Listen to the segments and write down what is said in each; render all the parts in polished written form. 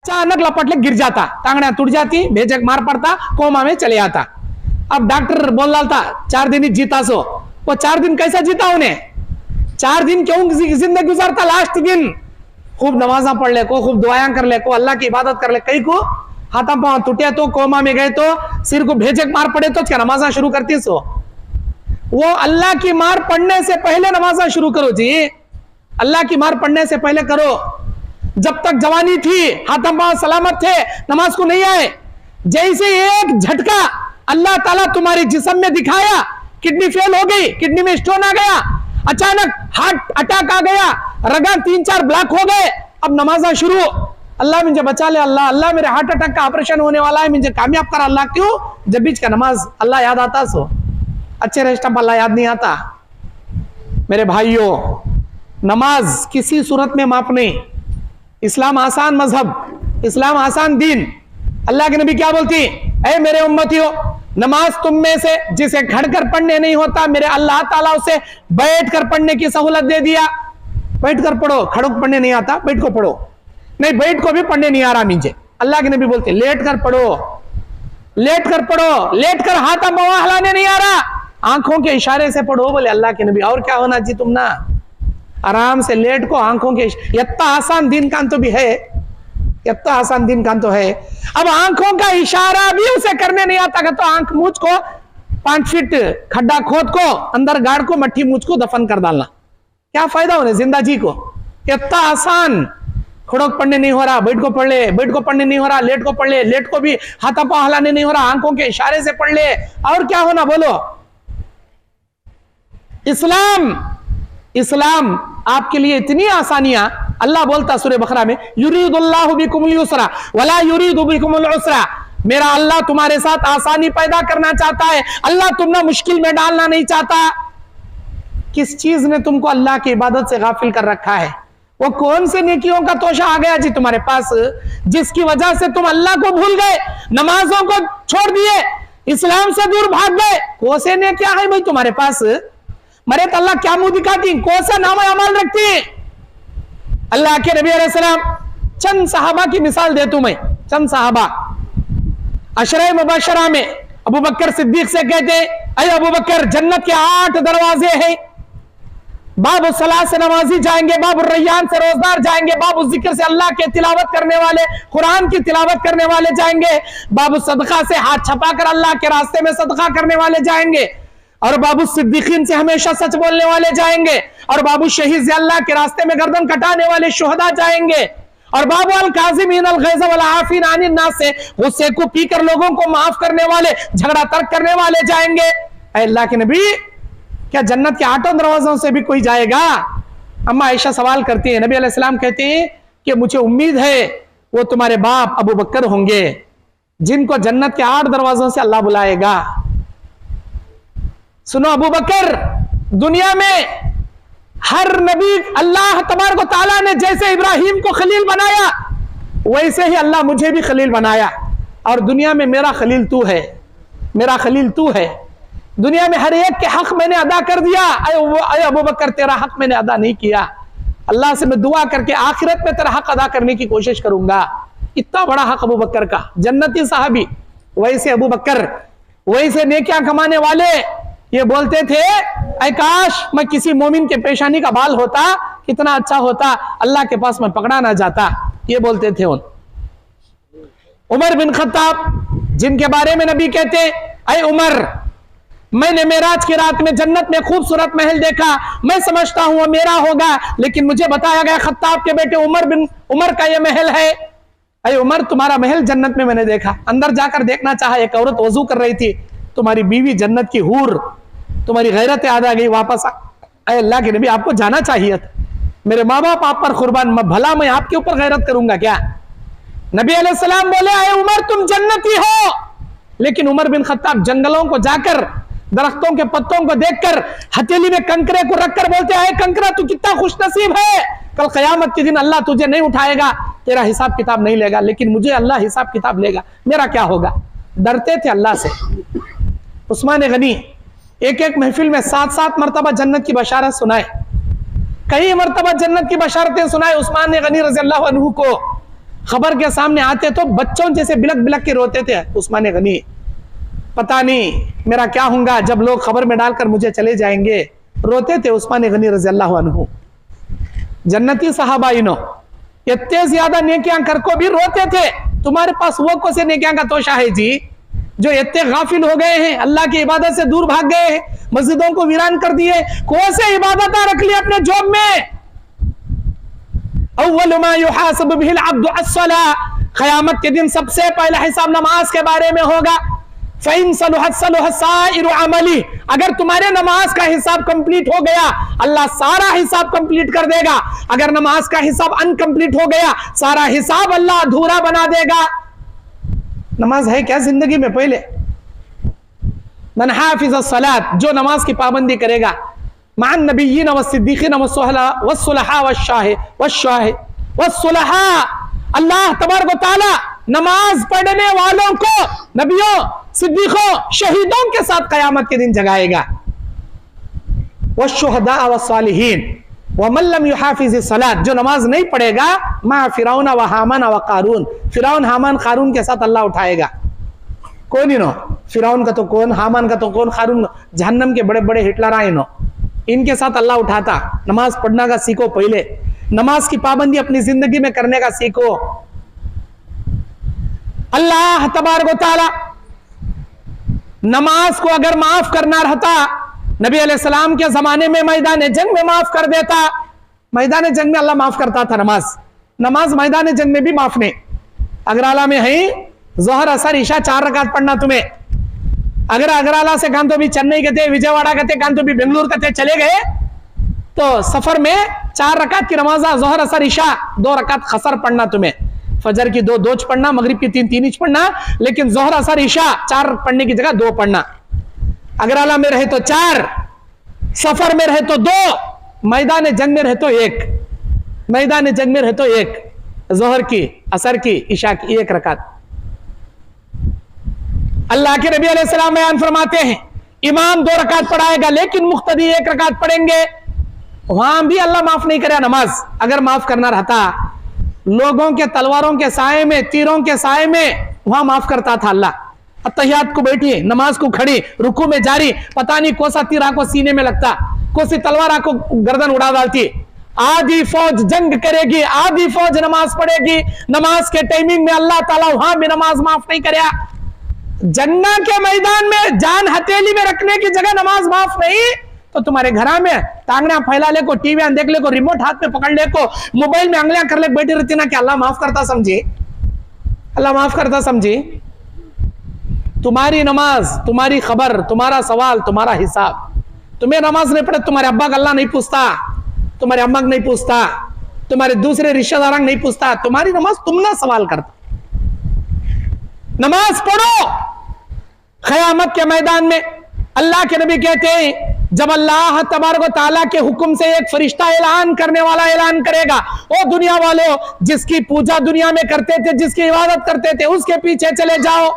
अचानक लपटले गिर जाता, टांगड़ियां टूट जाती, भेजक मार पड़ता, कोमा में चले आता। अब डॉक्टर बोल रहा था 4 दिन ही जीता सो। वो 4 दिन कैसा जीता उन्हें? 4 दिन क्यों जिंदगी गुजारता? लास्ट दिन खूब नमाजा पढ़ ले को, खूब दुआयां कर ले को, अल्लाह की इबादत कर ले। कई को हाथा पांव टूटे तो, कोमा में गए तो, सिर को भेजक मार पड़े तो क्या नमाजा शुरू करती सो? वो अल्लाह की मार पढ़ने से पहले नमाजा शुरू करो जी, अल्लाह की मार पढ़ने से पहले करो। जब तक जवानी थी, हाथम पांव सलामत थे, नमाज को नहीं आए, जैसे एक झटका अल्लाह ताला तुम्हारे जिस्म में दिखाया, किडनी फेल हो गई, किडनी में स्टोन आ गया, अचानक हार्ट अटैक आ गया, रगा 3-4 ब्लॉक हो गए, अब नमाजा शुरू। अल्लाह मुझे बचा ले, अल्लाह अल्लाह मेरे हार्ट अटैक का ऑपरेशन होने वाला है, मुझे कामयाब कर अल्लाह। क्यों? जब बीच का नमाज अल्लाह याद आता सो, अच्छे रेस्ट अल्लाह याद नहीं आता। मेरे भाइयों, नमाज किसी सूरत में माफ नहीं। इस्लाम आसान मजहब, इस्लाम आसान दीन। अल्लाह के नबी क्या बोलती? ऐ मेरे उम्मतियों, नमाज तुम में से जिसे खड़कर पढ़ने नहीं होता, मेरे अल्लाह ताला उसे बैठ कर पढ़ने की सहूलत दे दिया। बैठ कर पढ़ो, खड़ो पढ़ने नहीं आता, बैठ को पढ़ो। नहीं, बैठ को भी पढ़ने नहीं आ रहा मुझे, अल्लाह के नबी बोलते लेट कर पढ़ो, लेट कर पढ़ो, लेट कर हाथ बावा हिलाने नहीं आ रहा, आंखों के इशारे से पढ़ो, बोले अल्लाह के नबी। और क्या होना चाहिए? तुम ना आराम से लेट को, आंखों के, इतना आसान दिन कान तो भी है, इतना आसान दिन कान तो है। अब आंखों का इशारा भी उसे करने नहीं आता तो आंख मूछ को 5 फीट खड्डा खोद को, अंदर गाड़ को, मट्टी मूछ को दफन कर डालना, क्या फायदा उन्हें जिंदा जी को? इतना आसान। खड़ो पढ़ने नहीं हो रहा, बैठ को पढ़ ले, बैठ को पढ़ने नहीं हो रहा, लेट को पढ़ ले, लेट को भी हाथा पांव हिलाने नहीं हो रहा, आंखों के इशारे से पढ़ ले। और क्या होना बोलो? इस्लाम आपके लिए इतनी आसानियां। अल्लाह बोलता सूरह बकरा में, युरीदुल्लाहु बिकुमुल युस्रा वला युरीदु बिकुमुल उसरा। मेरा अल्लाह तुम्हारे साथ आसानी पैदा करना चाहता है, अल्लाह तुमने मुश्किल में डालना नहीं चाहता। किस चीज ने तुमको अल्लाह की इबादत से गाफिल कर रखा है? वो कौन से नेकियों का तोशा आ गया जी तुम्हारे पास, जिसकी वजह से तुम अल्लाह को भूल गए, नमाजों को छोड़ दिए, इस्लाम से दूर भाग गए? कौन से नेकियां है भाई तुम्हारे पास? मरे तो अल्लाह क्या मुंह दिखाती, कौन सा नाम अमल रखती? अल्लाह के नबी अलैहिस्सलाम, चंद सहाबा की मिसाल दे तू मैं, चंद सहाबा अशरे मुबशरा में अबू बकर सिद्दीक से कहते, अरे अबू बकर, जन्नत के 8 दरवाजे हैं, बाबु सलात से नमाजी जाएंगे, बाबु रैयान से रोजदार जाएंगे, बाबु जिक्र से अल्लाह के तिलावत करने वाले, कुरान की तिलावत करने वाले जाएंगे, बाबु सदका से हाथ छपाकर अल्लाह के रास्ते में सदका करने वाले जाएंगे, और बाबू सिद्दीकीन से हमेशा सच बोलने वाले जाएंगे, और बाबू शहीद से अल्लाह के रास्ते में गर्दन कटाने वाले शुहदा जाएंगे, और बाबू अल काज़िमीन अल गैज़ वल आफ़ीन अनिन नास से गुस्से को पीकर लोगों को माफ करने वाले, झगड़ा तर्क करने वाले जाएंगे। अल्लाह के नबी, क्या जन्नत के 8 दरवाजों से भी कोई जाएगा? अम्मा आयशा सवाल करती है, नबी अलैहिस्सलाम कहते हैं कि मुझे उम्मीद है वो तुम्हारे बाप अबू बकर होंगे, जिनको जन्नत के 8 दरवाजों से अल्लाह बुलाएगा। सुनो अबू बकर, दुनिया में हर नबी अल्लाह तबारक व तआला ने जैसे इब्राहिम को खलील बनाया, वैसे ही अल्लाह मुझे भी खलील बनाया, और दुनिया में मेरा खलील तू है, मेरा खलील तू है। दुनिया में हर एक के हक मैंने अदा कर दिया, अरे अबू बकर तेरा हक मैंने अदा नहीं किया, अल्लाह से मैं दुआ करके आखिरत में तेरा हक अदा करने की कोशिश करूंगा। इतना बड़ा हक अबू बकर का, जन्नती साहबी, वैसे अबू बकर, वैसे नेकियां कमाने वाले, ये बोलते थे, ऐ काश मैं किसी मोमिन के पेशानी का बाल होता, कितना अच्छा होता, अल्लाह के पास मैं पकड़ा ना जाता, ये बोलते थे उन। उमर बिन खत्ताब, जिनके बारे में नबी कहते, ऐ उमर, मैंने मेराज की रात में जन्नत में खूबसूरत महल देखा, मैं समझता हूं वो मेरा होगा, लेकिन मुझे बताया गया खत्ताब के बेटे उमर का ये महल है। अरे उमर, तुम्हारा महल जन्नत में मैंने देखा, अंदर जाकर देखना चाहा, एक औरत वजू कर रही थी, तुम्हारी बीवी जन्नत की हूर, तुम्हारी गैरत याद आ गई, वापस अरे अल्लाह के नबी, आपको जाना चाहिए था, मेरे माँ बाप आप पर कुर्बान, भला मैं आपके ऊपर गैरत करूंगा क्या? नबी अलैहिस्सलाम बोले, अरे उमर तुम जन्नती हो। लेकिन उमर बिन खत्ताब जंगलों को जाकर, दरख्तों के पत्तों को देखकर, हथेली में कंकरे को रखकर बोलते हैं, कंकरा तू कितना खुश नसीब है, कल कयामत के दिन अल्लाह तुझे नहीं उठाएगा, तेरा हिसाब किताब नहीं लेगा, लेकिन मुझे अल्लाह हिसाब किताब लेगा, मेरा क्या होगा? डरते थे अल्लाह से। उस्मान गनी एक महफिल में 7-7 मरतबा जन्नत की बशारत सुनाए, कई मरतबा जन्नत की बशारतें सुनाए उस्मान गनी रज़ी अल्लाहु अन्हु को। खबर के सामने आते तो बच्चों जैसे बिलक बिलक के रोते थे उस्मान गनी, पता नहीं मेरा क्या होगा जब लोग खबर में डालकर मुझे चले जाएंगे। रोते थे उस्मान गनी रजी अल्लाह अन्हु। जन्नती सहाबा इनो इतने ज्यादा नेकियां कर को भी रोते थे। तुम्हारे पास वो कौन से नेकियां का तोशा है जी, जो इतने गाफिल हो गए हैं, अल्लाह की इबादत से दूर भाग गए हैं, मस्जिदों को वीरान कर दिए, कौन से इबादत रख ली अपने जॉब में। अव्वल मा युहासब बिहिल अब्दु अस्सलाह, क़यामत के दिन सबसे पहला हिसाब नमाज के बारे में होगा। फ़इन सलुहत सलुह साइरु अमली, अगर तुम्हारे नमाज का हिसाब कंप्लीट हो गया अल्लाह सारा हिसाब कंप्लीट कर देगा। अगर नमाज का हिसाब अनकंप्लीट हो गया सारा हिसाब अल्लाह अधूरा बना देगा। नमाज है क्या जिंदगी में? पहले मन हाफिज़ अस्सलात, जो नमाज की पाबंदी करेगा, मअन नबिय्यीन वस्सिद्दीक़ीन वस्सुलहा वस्सुलहा, अल्लाह तबारक व तआला नमाज पढ़ने वालों को नबियों, सिद्दीकों, शहीदों के साथ कयामत के दिन जगाएगा। वश्शुहदा वस्सालिहीन वमन लम युहाफिज़ सलात, जो नमाज नहीं पढ़ेगा मा फिरौन व हामान व कारून, फिरौन हामान कारून के साथ अल्लाह उठाएगा। कौन इनो? फिरौन का तो कौन, हामान का तो कौन, कारून जहन्नम के बड़े बड़े हिटलर आए इनो, इनके साथ अल्लाह उठाता। नमाज पढ़ना का सीखो, पहले नमाज की पाबंदी अपनी जिंदगी में करने का सीखो। अल्लाह तबारक व तआला नमाज को अगर माफ करना रहता, नबी अलैहिस्सलाम के जमाने में मैदान जंग में माफ कर देता। मैदान जंग में अल्लाह माफ करता था नमाज मैदान जंग में भी माफ नहीं। अगराला में है जोहर असर ईशा 4 रकात पढ़ना तुम्हें। अगर अगराला से कांतो भी चेन्नई गए, विजयवाड़ा गए, कांतो भी बेंगलुरु गए, चले गए तो सफर में 4 रकात की नमाज, जोहर असर ईशा 2 रकात खसर पढ़ना तुम्हें। फजर की 2 दोच पढ़ना, मगरिब की 3 इंच पढ़ना, लेकिन जोहर असर ईशा 4 पढ़ने की जगह 2 पढ़ना। अगराला में रहे तो 4, सफर में रहे तो 2, मैदान जंग में रहे तो 1। मैदान जंग में रहे तो 1, जोहर की, असर की, ईशा की 1 रकात। अल्लाह के नबी अलैहिस्सलाम बयान फरमाते हैं इमाम 2 रकात पढ़ाएगा लेकिन मुख्तदी 1 रकात पढ़ेंगे। वहां भी अल्लाह माफ नहीं करे नमाज। अगर माफ करना रहता, लोगों के तलवारों के साए में, तीरों के साए में वहां माफ करता था अल्लाह। अत्तहियात को बैठी, नमाज को खड़ी, रुकू में जारी, पता नहीं कौन सा तीर आको सीने में लगता, कौन सी तलवार आको गर्दन उड़ा डालती। आधी फौज जंग करेगी, आधी फौज नमाज पढ़ेगी। नमाज के टाइमिंग में अल्लाह ताला वहां भी नमाज माफ नहीं करे। जन्नत के मैदान में जान हथेली में रखने की जगह नमाज माफ नहीं, तो तुम्हारे घर में टांगना फैला ले को, टीवी देख ले को, रिमोट हाथ में पकड़ ले को, मोबाइल में अंगलियां कर ले बैठी रहती ना, कि अल्लाह माफ करता समझी? अल्लाह माफ करता समझी? तुम्हारी नमाज, तुम्हारी खबर, तुम्हारा सवाल, तुम्हारा हिसाब। तुम्हें नमाज नहीं पढ़े, तुम्हारे अब्बा का अल्लाह नहीं पूछता, तुम्हारे अम्मा नहीं पूछता, तुम्हारे दूसरे रिश्तेदार नहीं पूछता। तुम्हारी नमाज तुम ना सवाल करता। नमाज पढ़ो। क़यामत के मैदान में अल्लाह के नबी कहते हैं जब अल्लाह तबारक व तआला के हुक्म से एक फरिश्ता ऐलान करने वाला ऐलान करेगा, ओ दुनिया वालों, जिसकी पूजा दुनिया में करते थे, जिसकी इबादत करते थे, उसके पीछे चले जाओ।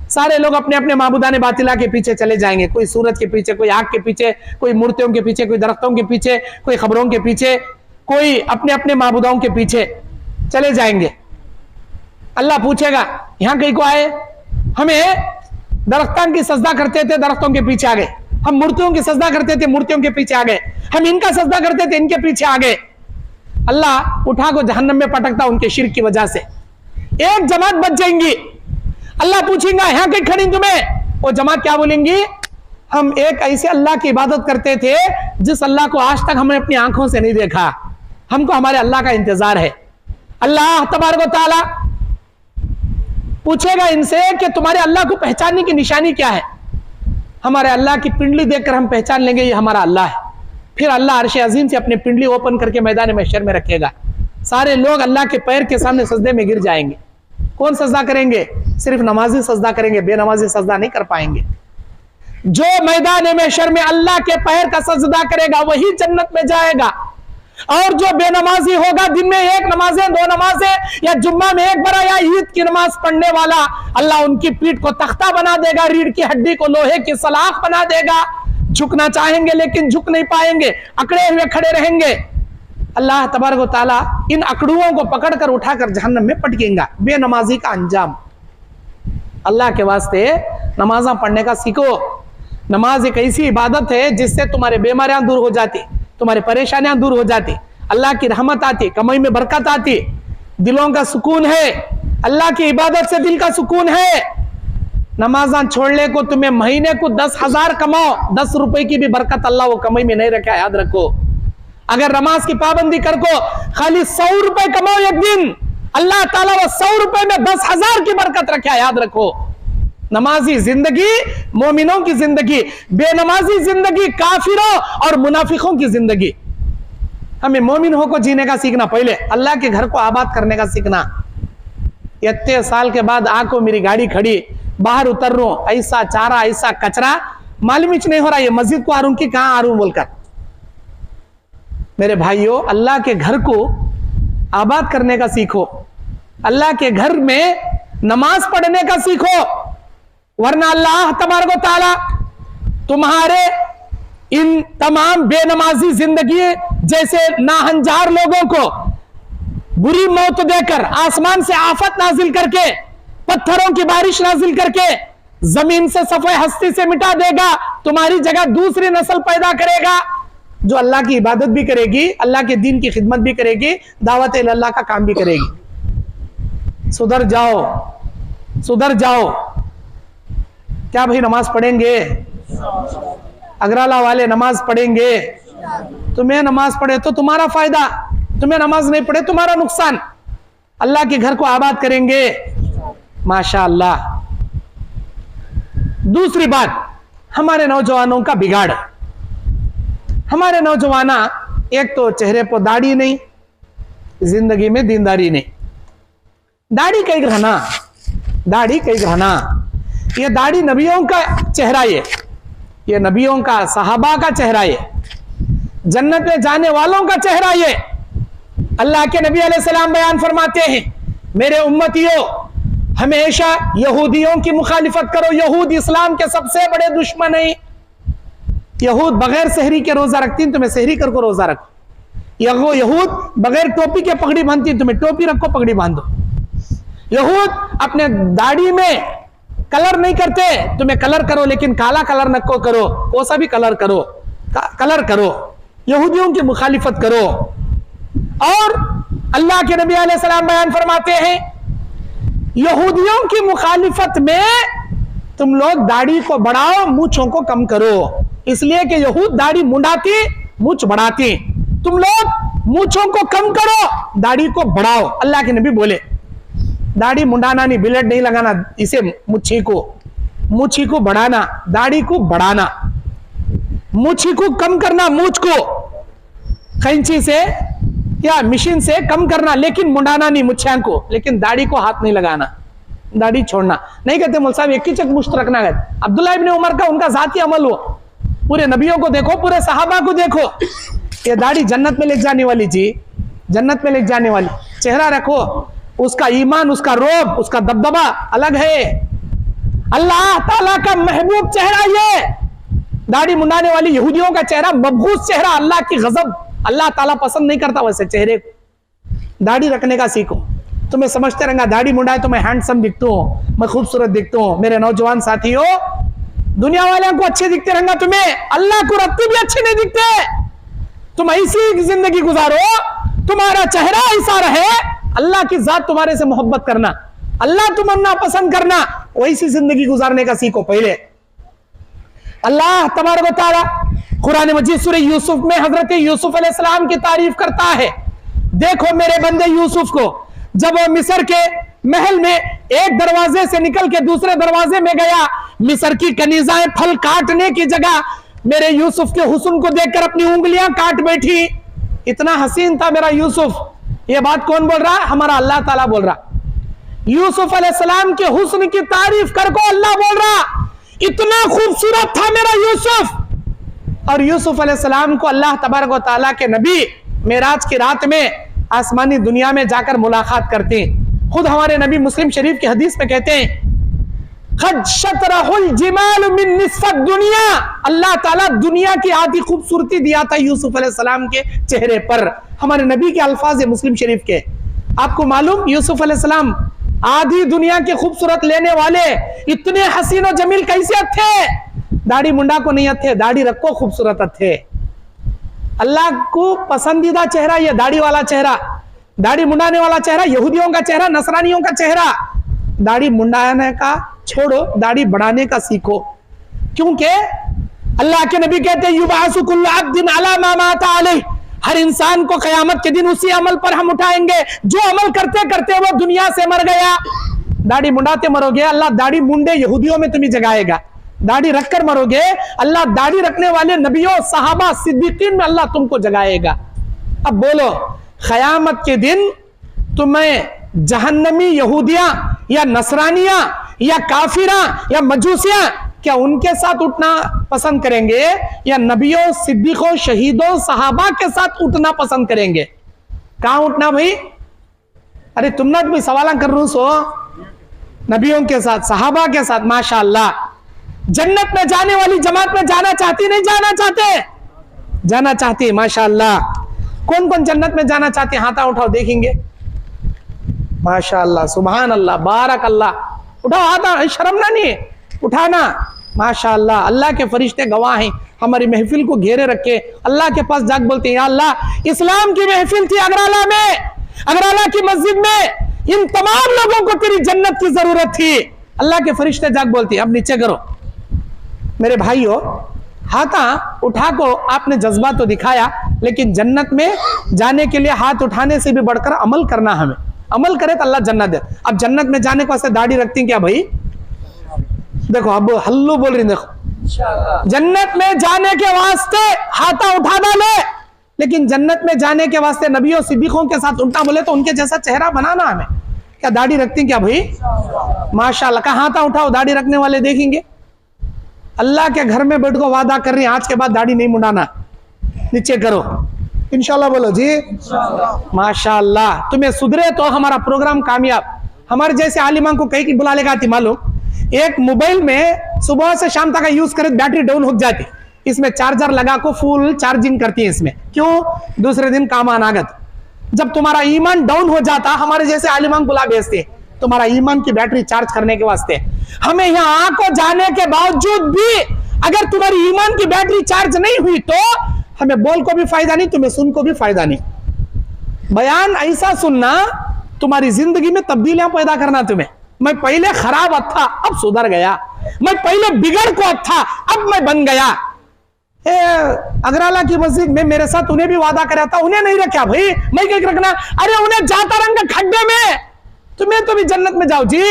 सारे लोग अपने अपने माबूदाने बातिला के पीछे चले जाएंगे। कोई सूरज के पीछे, कोई आग के पीछे, कोई मूर्तियों के पीछे, कोई दरख्तों के पीछे, कोई खबरों के पीछे, कोई अपने अपने माबूदाओं के पीछे चले जाएंगे। अल्लाह पूछेगा यहां कहीं को आए? हमें दरख्तान की सजदा करते थे, दरख्तों के पीछे आ गए। हम मूर्तियों की सजदा करते थे, मूर्तियों के पीछे आ गए। हम इनका सजदा करते थे, इनके पीछे आ गए। अल्लाह उठा को जहन्नम में पटकता उनके शिर्क की वजह से। एक जमात बच जाएंगी। अल्लाह पूछेगा यहां कहीं खड़ी तुम्हें? वो जमात क्या बोलेंगी? हम एक ऐसे अल्लाह की इबादत करते थे जिस अल्लाह को आज तक हमने अपनी आंखों से नहीं देखा, हमको हमारे अल्लाह का इंतजार है। अल्लाह तबारक व तआला पूछेगा इनसे कि तुम्हारे अल्लाह को पहचानने की निशानी क्या है? हमारे अल्लाह की पिंडली देखकर हम पहचान लेंगे ये हमारा अल्लाह है। फिर अल्लाह अर्श अजीम से अपनी पिंडली ओपन करके मैदान महशर में रखेगा। सारे लोग अल्लाह के पैर के सामने सजदे में गिर जाएंगे। कौन सजदा करेंगे? सिर्फ नमाजी सजदा करेंगे, बेनमाजी सजदा नहीं कर पाएंगे। जो मैदान महशर में अल्लाह के पैर का सजदा करेगा वही जन्नत में जाएगा, और जो बेनमाजी होगा, दिन में 1 नमाजें 2 नमाजें या जुम्मा में 1 बार या ईद की नमाज पढ़ने वाला, अल्लाह उनकी पीठ को तख्ता बना देगा, रीढ़ की हड्डी को लोहे की सलाख बना देगा। झुकना चाहेंगे लेकिन झुक नहीं पाएंगे, अकड़े हुए खड़े रहेंगे। अल्लाह तबारक व तआला इन अकड़ुओं को पकड़कर उठाकर जहन्नम में पटकेगा। बेनमाजी का अंजाम। अल्लाह के वास्ते नमाजा पढ़ने का सीखो। नमाज एक ऐसी इबादत है जिससे तुम्हारे बीमारियां दूर हो जाती, तुम्हारी परेशानियां दूर हो जाती, अल्लाह की रहमत आती, कमाई में बरकत आती, दिलों का सुकून है। अल्लाह की इबादत से दिल का सुकून है। नमाजा छोड़ने को तुम्हें महीने को 10,000 कमाओ, 10 रुपए की भी बरकत अल्लाह वो कमाई में नहीं रखा, याद रखो। अगर नमाज की पाबंदी कर को खाली 100 रुपए कमाओ एक दिन, अल्लाह ताला वो 100 रुपए में 10,000 की बरकत रखे, याद रखो। नमाजी जिंदगी मोमिनों की जिंदगी, बेनमाजी जिंदगी काफिरों और मुनाफिकों की जिंदगी। हमें मोमिन हो को जीने का सीखना, पहले अल्लाह के घर को आबाद करने का सीखना। इतने साल के बाद आको मेरी गाड़ी खड़ी, बाहर उतर रू, ऐसा चारा ऐसा कचरा, मालूम ही नहीं हो रहा ये मस्जिद को आ रू कि कहां आ रू बोलकर। मेरे भाइयों, अल्लाह के घर को आबाद करने का सीखो, अल्लाह के घर में नमाज पढ़ने का सीखो, वरना अल्लाह तबारक व तआला तुम्हारे इन तमाम बेनमाजी जिंदगी जैसे नाहंजार लोगों को बुरी मौत देकर, आसमान से आफत नाजिल करके, पत्थरों की बारिश नाजिल करके, जमीन से सफे हस्ती से मिटा देगा। तुम्हारी जगह दूसरी नस्ल पैदा करेगा जो अल्लाह की इबादत भी करेगी, अल्लाह के दीन की खिदमत भी करेगी, दावत अल्लाह का काम भी करेगी। सुधर जाओ, सुधर जाओ। क्या भाई नमाज पढ़ेंगे? अगराला वाले नमाज पढ़ेंगे। तुम्हें नमाज पढ़े तो तुम्हारा फायदा, तुम्हें नमाज नहीं पढ़े तुम्हारा नुकसान। अल्लाह के घर को आबाद करेंगे, माशाअल्लाह। दूसरी बात, हमारे नौजवानों का बिगाड़। हमारे नौजवाना एक तो चेहरे पर दाढ़ी नहीं, जिंदगी में दीनदारी नहीं। दाढ़ी कहीं रहना, दाढ़ी कहीं रहना। ये दाढ़ी नबियों का चेहरा, ये नबियों का, सहाबा का चेहरा, ये जन्नत में जाने वालों का चेहरा। ये अल्लाह के नबी अलैहिस्सलाम बयान फरमाते हैं, मेरे उम्मतियों हमेशा यहूदियों की मुखालिफत करो। यहूद इस्लाम के सबसे बड़े दुश्मन है। यहूद बगैर सहरी के रोजा रखती हैं, तुम्हें सहरी करको रोजा रखो। यहूद बगैर टोपी के पगड़ी बांधती, तुम्हें टोपी रखो, पगड़ी बांधो। यहूद अपने दाढ़ी में कलर नहीं करते, तुम्हें कलर करो, लेकिन काला कलर नको करो, कोसा भी कलर करो, कलर करो। यहूदियों की मुखालिफत करो। और अल्लाह के नबी अलैहिस्सलाम बयान फरमाते हैं, यहूदियों की मुखालिफत में तुम लोग दाढ़ी को बढ़ाओ, मूंछों को कम करो। इसलिए कि यहूद दाढ़ी मुंडाती, मूंछ बढ़ाती। तुम लोग मूंछों को कम करो, दाढ़ी को बढ़ाओ। अल्लाह के नबी बोले, दाढ़ी मुंडाना नहीं, बिलेट नहीं लगाना, इसे मुच्छी को बढ़ाना, दाढ़ी को बढ़ाना, मुच्छी को कम करना, मूंछ को कैंची से या मशीन से कम करना, लेकिन मुंडाना नहीं मुच्छियां को, लेकिन दाढ़ी को हाथ नहीं लगाना, दाढ़ी छोड़ना नहीं। कहते मौलवी साहब एक ही चक मुश्त रखना है। अब्दुल्ला इब्ने उमर का उनका जाती अमल हो। पूरे नबियों को देखो, पूरे सहाबा को देखो, ये दाढ़ी जन्नत में ले जाने वाली जी, जन्नत में ले जाने वाली। चेहरा रखो, उसका ईमान, उसका रोब, उसका दबदबा अलग है। अल्लाह ताला का महबूब चेहरा ये। दाढ़ी मुंडाने वाली यहूदियों का चेहरा मबगूज चेहरा, अल्लाह की गजब, अल्लाह ताला पसंद नहीं करता वैसे चेहरे को। दाढ़ी रखने का सीखो। तुम्हें समझते रहेंगे दाढ़ी मुंडाए तो मैं हैंडसम दिखता हूं, मैं खूबसूरत दिखता हूं। मेरे नौजवान साथियों, दुनिया वालों को अच्छे दिखते रहेंगे, तुम्हें अल्लाह को रखते भी अच्छे नहीं दिखते। तुम ऐसी जिंदगी गुजारो, तुम्हारा चेहरा ऐसा रहे, अल्लाह की जात तुम्हारे से मोहब्बत करना, अल्लाह तुम्हारा पसंद करना, वैसी जिंदगी गुजारने का सीखो। पहले अल्लाह तबारक व तआला कुरान मजीद सूरह यूसुफ में हजरत यूसुफ अलैहिस्सलाम की तारीफ करता है। देखो मेरे बंदे यूसुफ को, जब वो मिस्र के महल में एक दरवाजे से निकल के दूसरे दरवाजे में गया, मिस्र की कनीजाएं फल काटने की जगह मेरे यूसुफ के हुस्न को देखकर अपनी उंगलियां काट बैठी। इतना हसीन था मेरा यूसुफ। ये बात कौन बोल रहा है? हमारा अल्लाह ताला बोल रहा। यूसुफ अलैहिस्सलाम के हुस्न की तारीफ कर को अल्लाह बोल रहा, इतना खूबसूरत था मेरा यूसुफ। और यूसुफ अलैहिस्सलाम को अल्लाह तबारक व तआला के नबी मेराज की रात में आसमानी दुनिया में जाकर मुलाकात करते हैं। खुद हमारे नबी मुस्लिम शरीफ की हदीस में कहते हैं, खद शतरहुल जिमाल मिन निस्फत दुनिया, अल्लाह ताला दुनिया की आधी खूबसूरती दिया था यूसुफ अलैहिस्सलाम के चेहरे पर। हमारे नबी के अल्फाज है मुस्लिम शरीफ के। आपको मालूम यूसुफ अलैहिस्सलाम आधी दुनिया के खूबसूरत लेने वाले, इतने हसीन और जमील कैसे थे? दाढ़ी मुंडा को नहीं थे, दाढ़ी रखो खूबसूरत थे। अल्लाह को पसंदीदा चेहरा ये दाढ़ी वाला चेहरा, दाढ़ी मुंडाने वाला चेहरा यहूदियों का चेहरा, नसरानियों का चेहरा। दाढ़ी मुंडाने का छोड़ो, दाढ़ी बढ़ाने का सीखो, क्योंकि अल्लाह के नबी कहते हैं युबासु कुल्लु अब्दिन अला मा माता अलैहि, हर इंसान को कयामत के दिन उसी अमल पर हम उठाएंगे जो अमल करते करते वो दुनिया से मर गया। दाढ़ी मुंडाते मरोगे, अल्लाह दाढ़ी मुंडे यहूदियों में तुम्हें जगाएगा। दाढ़ी रखकर मरोगे, अल्लाह दाढ़ी रखने वाले नबियों, सहाबा, सिद्दीकीन में अल्लाह तुमको जगाएगा। अब बोलो, कयामत के दिन तुम्हें जहन्नमी यहूदियां या नसरानियां या काफिरा या मजूसियां, क्या उनके साथ उठना पसंद करेंगे या नबियों, सिद्दीकों, शहीदों, सहाबा के साथ उठना पसंद करेंगे? कहां उठना भाई? अरे तुम ना भी सवाल कर रहा सो, नबियों के साथ, सहाबा के साथ। माशाअल्लाह, जन्नत में जाने वाली जमात में जाना चाहती, नहीं जाना चाहते? जाना चाहती, माशाअल्लाह। कौन कौन जन्नत में जाना चाहते? हाथा उठाओ, देखेंगे। माशाअल्लाह, सुभान अल्लाह, बारक अल्लाह। उठाओ हाथा, शर्म ना नहीं उठाना। माशाअल्लाह, अल्लाह के फरिश्ते गवाह हैं, हमारी महफिल को घेरे रखे, अल्लाह के पास जाग बोलते हैं, या अल्लाह, इस्लाम की महफिल थी अगराला में, अगराला की मस्जिद में, इन तमाम लोगों को तेरी जन्नत की जरूरत थी। अल्लाह के फरिश्ते जाग बोलते हैं, अब नीचे करो। मेरे भाइयों, हाथा उठा को आपने जज्बा तो दिखाया, लेकिन जन्नत में जाने के लिए हाथ उठाने से भी बढ़कर अमल करना, हमें अमल करे तो अल्लाह जन्नत दे। अब जन्नत में जाने को ऐसे दाढ़ी रखती क्या भाई? देखो अब हल्लू बोल रही, देखो जन्नत में जाने के वास्ते हाथा उठा डाले, लेकिन जन्नत में जाने के वास्ते नबियों, सिद्दीकों के साथ उठना बोले तो उनके जैसा चेहरा बनाना हमें। क्या दाढ़ी रखती क्या भाई? माशाअल्लाह। कहा हाथा उठाओ, दाढ़ी रखने वाले देखेंगे। अल्लाह के घर में बैठ को वादा कर रही है, आज के बाद दाढ़ी नहीं मुंडाना। नीचे करो, इंशाल्लाह बोलो जी, माशाअल्लाह। तुम्हें सुधरे तो हमारा प्रोग्राम कामयाब। हमारे जैसे आलिमा को कहीं की बुला लेगा थी मालूम, एक मोबाइल में सुबह से शाम तक यूज करे, बैटरी डाउन हो जाती, इसमें चार्जर लगा को फुल चार्जिंग करती है इसमें। क्यों? दूसरे दिन काम अनागत। जब तुम्हारा ईमान डाउन हो जाता, हमारे जैसे आलिमा बुला भेजते तुम्हारा ईमान की बैटरी चार्ज करने के वास्ते। हमें यहाँ आको जाने के बावजूद भी अगर तुम्हारी ईमान की बैटरी चार्ज नहीं हुई तो हमें बोल को भी फायदा नहीं, तुम्हें सुन को भी फायदा नहीं। बयान ऐसा सुनना, तुम्हारी जिंदगी में तब्दीलियां पैदा करना। तुम्हें, मैं पहले खराब था, अब सुधर गया। मैं पहले बिगड़ को था, अब मैं बन गया। अगराला की मस्जिद में मेरे साथ उन्हें भी वादा कराया था, उन्हें नहीं रखा भाई, मैं क्या रखना? अरे उन्हें जाता रंग खड्डे में, तुम्हें तो भी जन्नत में जाओ जी।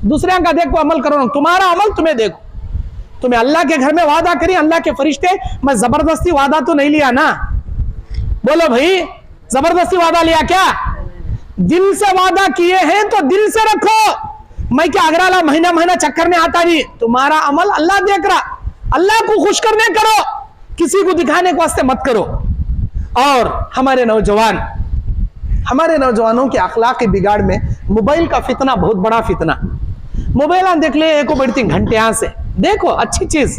दूसरे का देखो, अमल करो, तुम्हारा अमल तुम्हें देखो। तुम्हें अल्लाह के घर में वादा करी, अल्लाह के फरिश्ते, मैं जबरदस्ती वादा तो नहीं लिया ना? बोलो भाई, जबरदस्ती वादा लिया क्या? दिल से वादा किए हैं तो दिल से रखो। मैं क्या अगराला महीना महीना चक्कर में आता नहीं, तुम्हारा अमल अल्लाह देख रहा। अल्लाह को खुश करने करो, किसी को दिखाने के वास्ते मत करो। और हमारे नौजवानों के अखलाक के बिगाड़ में मोबाइल का फितना बहुत बड़ा फितना। मोबाइल देख ले, एको बढ़ती घंटे यहां से देखो, अच्छी चीज।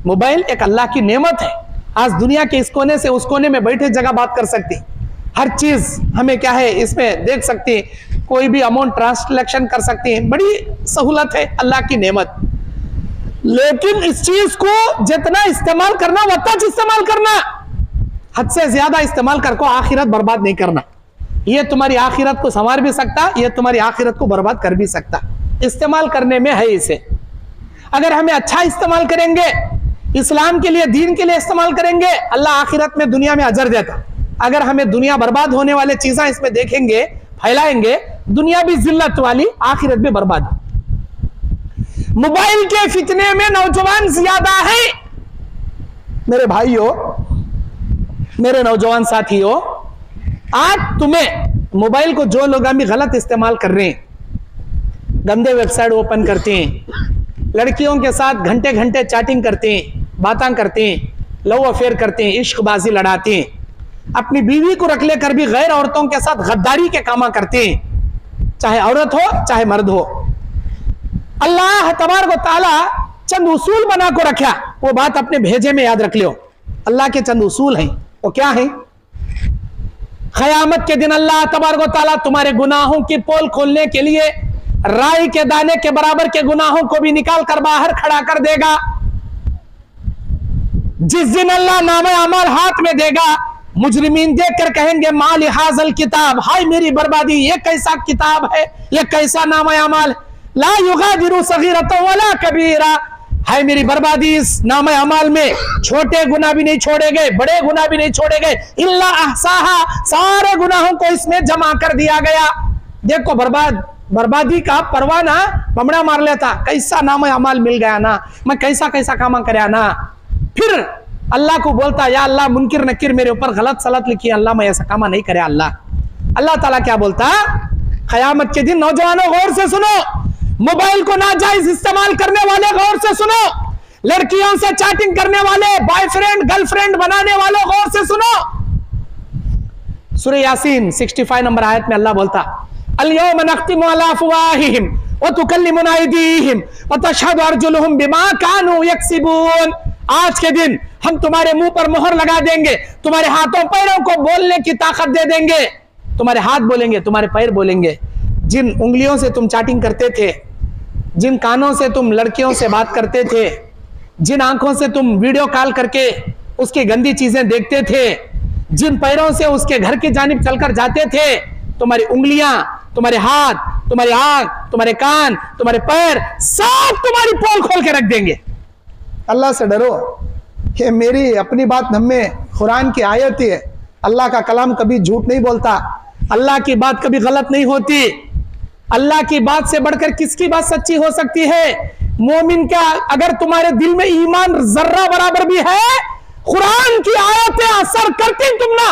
मोबाइल एक अल्लाह की नेमत है। आज दुनिया के इस कोने से उस कोने में बैठे जगह बात कर सकती, हर चीज हमें क्या है इसमें देख सकती, कोई भी अमाउंट ट्रांसलेक्शन कर सकती है, बड़ी सहूलत है, अल्लाह की नेमत। लेकिन इस चीज को जितना इस्तेमाल करना उतना इस्तेमाल करना, हद से ज्यादा इस्तेमाल करको आखिरत बर्बाद नहीं करना। ये तुम्हारी आखिरत को संवार भी सकता, ये तुम्हारी आखिरत को बर्बाद कर भी सकता। इस्तेमाल करने में है इसे। अगर हमें अच्छा इस्तेमाल करेंगे, इस्लाम के लिए, दीन के लिए इस्तेमाल करेंगे, अल्लाह आखिरत में, दुनिया में अजर देता। अगर हमें दुनिया बर्बाद होने वाले चीजें इसमें देखेंगे, फैलाएंगे, दुनिया भी जिल्लत वाली, आखिरत भी बर्बाद। मोबाइल के फितने में नौजवान ज्यादा है। मेरे भाइयों, मेरे नौजवान साथियों, आज तुम्हें मोबाइल को जो लोग अभी गलत इस्तेमाल कर रहे हैं, गंदे वेबसाइट ओपन करते हैं, लड़कियों के साथ घंटे घंटे चैटिंग करते हैं, बातें करते हैं, लव अफेयर करते हैं, इश्कबाजी लड़ाते हैं, अपनी बीवी को रख लेकर भी गैर औरतों के साथ गद्दारी के काम करते हैं, चाहे औरत हो चाहे मर्द हो। अल्लाह तबारक व तआला चंद उसूल बना को रखा, वो बात अपने भेजे में याद रख लियो। अल्लाह के चंद उसूल हैं, वो क्या है? क़यामत के दिन अल्लाह तबारक व तआला तुम्हारे गुनाहों की पोल खोलने के लिए राई के दाने के बराबर के गुनाहों को भी निकाल कर बाहर खड़ा कर देगा। जिस दिन अल्लाह नामे अमल हाथ में देगा, मुजरिमीन देखकर कहेंगे माल हाजल किताब, हाय मेरी बर्बादी, ये कैसा किताब है, ये कैसा नामे अमल, ला युगादिरु सगीरतन वला कबीरा, हाय मेरी बर्बादी, इस नामे अमल में छोटे गुनाह भी नहीं छोड़े गए, बड़े गुनाह भी नहीं छोड़े गए, इल्ला अहसाहा, सारे गुनाहों को इसमें जमा कर दिया गया। देखो बर्बादी का परवाना बमड़ा मार लेता, कैसा नामे अमल मिल गया ना, मैं कैसा कैसा काम करया ना। फिर अल्लाह को बोलता, या अल्लाह मुनकिर नकीर मेरे ऊपर गलत सलत लिखी, अल्लाह मैं ऐसा काम नहीं करे। अल्लाह ताला क्या बोलता? क़यामत के दिन नौजवानों गौर से सुनो, मोबाइल को नाजायज इस्तेमाल करने वाले गौर से सुनो, लड़कियों से चैटिंग करने वाले, बॉयफ्रेंड गर्लफ्रेंड बनाने वालों गौर से सुनो। सूरह यासीन 65 नंबर आयत में अल्लाह बोलता, अल-यौम नख्तिमु अला अफ़वाहिहिम व तुकल्लिमुना अयदीहिम व तशहदु अर्जुलुहुम बिमा कानू यक्सिबून। आज के दिन हम तुम्हारे मुंह पर मोहर लगा देंगे, तुम्हारे हाथों पैरों को बोलने की ताकत दे देंगे। तुम्हारे हाथ बोलेंगे, तुम्हारे पैर बोलेंगे। जिन उंगलियों से तुम चैटिंग करते थे, जिन कानों से तुम लड़कियों से बात करते थे, जिन आंखों से तुम वीडियो कॉल करके उसकी गंदी चीजें देखते थे, जिन पैरों से उसके घर की जानिब चलकर जाते थे, तुम्हारी उंगलियां, तुम्हारे हाथ, तुम्हारी आंख, तुम्हारे कान, तुम्हारे पैर, सब तुम्हारी पोल खोल के रख देंगे। अल्लाह से डरो। ये मेरी अपनी बात हमें कुरान की आयत है। अल्लाह का कलाम कभी झूठ नहीं बोलता, अल्लाह की बात कभी गलत नहीं होती। अल्लाह की बात से बढ़कर किसकी बात सच्ची हो सकती है? मोमिन का अगर तुम्हारे दिल में ईमान जर्रा बराबर भी है, कुरान की आयतें असर करती तुम ना।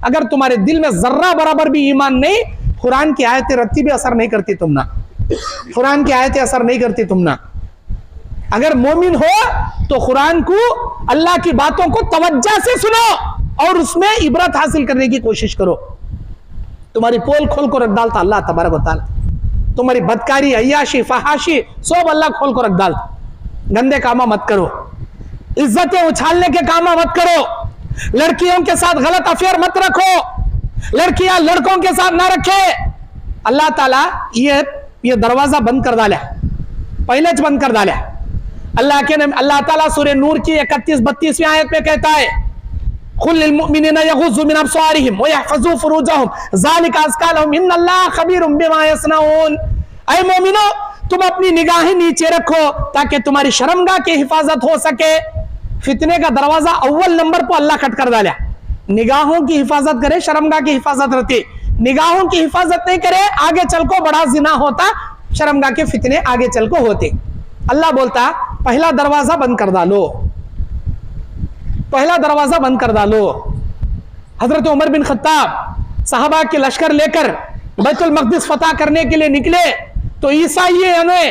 अगर तुम्हारे दिल में जर्रा बराबर भी ईमान नहीं, कुरान की आयतें रत्ती भी असर नहीं करती तुम ना। कुरान की आयतें असर नहीं करती तुम ना। अगर मोमिन हो तो कुरान को, अल्लाह की बातों को तवज्जो से सुनो और उसमें इबरत हासिल करने की कोशिश करो। तुम्हारी पोल खोल को रख डालता अल्लाह तबारक व तआला। तुम्हारी बदकारी, अय्याशी, फहाशी सब अल्लाह खोल को रख डालता। गंदे कामा मत करो, इज्जतें उछालने के कामा मत करो, लड़कियों के साथ गलत अफेयर मत रखो, लड़कियां लड़कों के साथ ना रखे। अल्लाह ताला ये दरवाजा बंद कर डाला, पहले बंद कर डाला। अल्लाह ताला सूरह नूर की 31-32वीं आयत में कहता है, कुल लिल मुमिनीना यगुज़्ज़ू मिन अब्सारिहिम व यहफ़ज़ू फुरूजहुम ज़ालिका अज़का लहुम इन्नल्लाह ख़बीरुम बिमा यस्नऊन। ऐ मोमिनो, तुम अपनी निगाहें नीचे रखो ताकि तुम्हारी शर्मगाह की हिफाजत हो सके। फितने का दरवाजा अव्वल नंबर पर अल्लाह खट कर डाला। निगाहों की हिफाजत करे, शर्मगाह की हिफाजत रहती। निगाहों की हिफाजत नहीं करे, आगे चल को बड़ा जिना होता, शर्मगाह के फितने आगे चल को होते। अल्लाह बोलता पहला दरवाजा बंद कर डालो, पहला दरवाजा बंद कर डालो। हजरत उमर बिन खत्ताब साहबा के लश्कर लेकर बैतुल मक़दिस फतह करने के लिए निकले तो ईसाई ने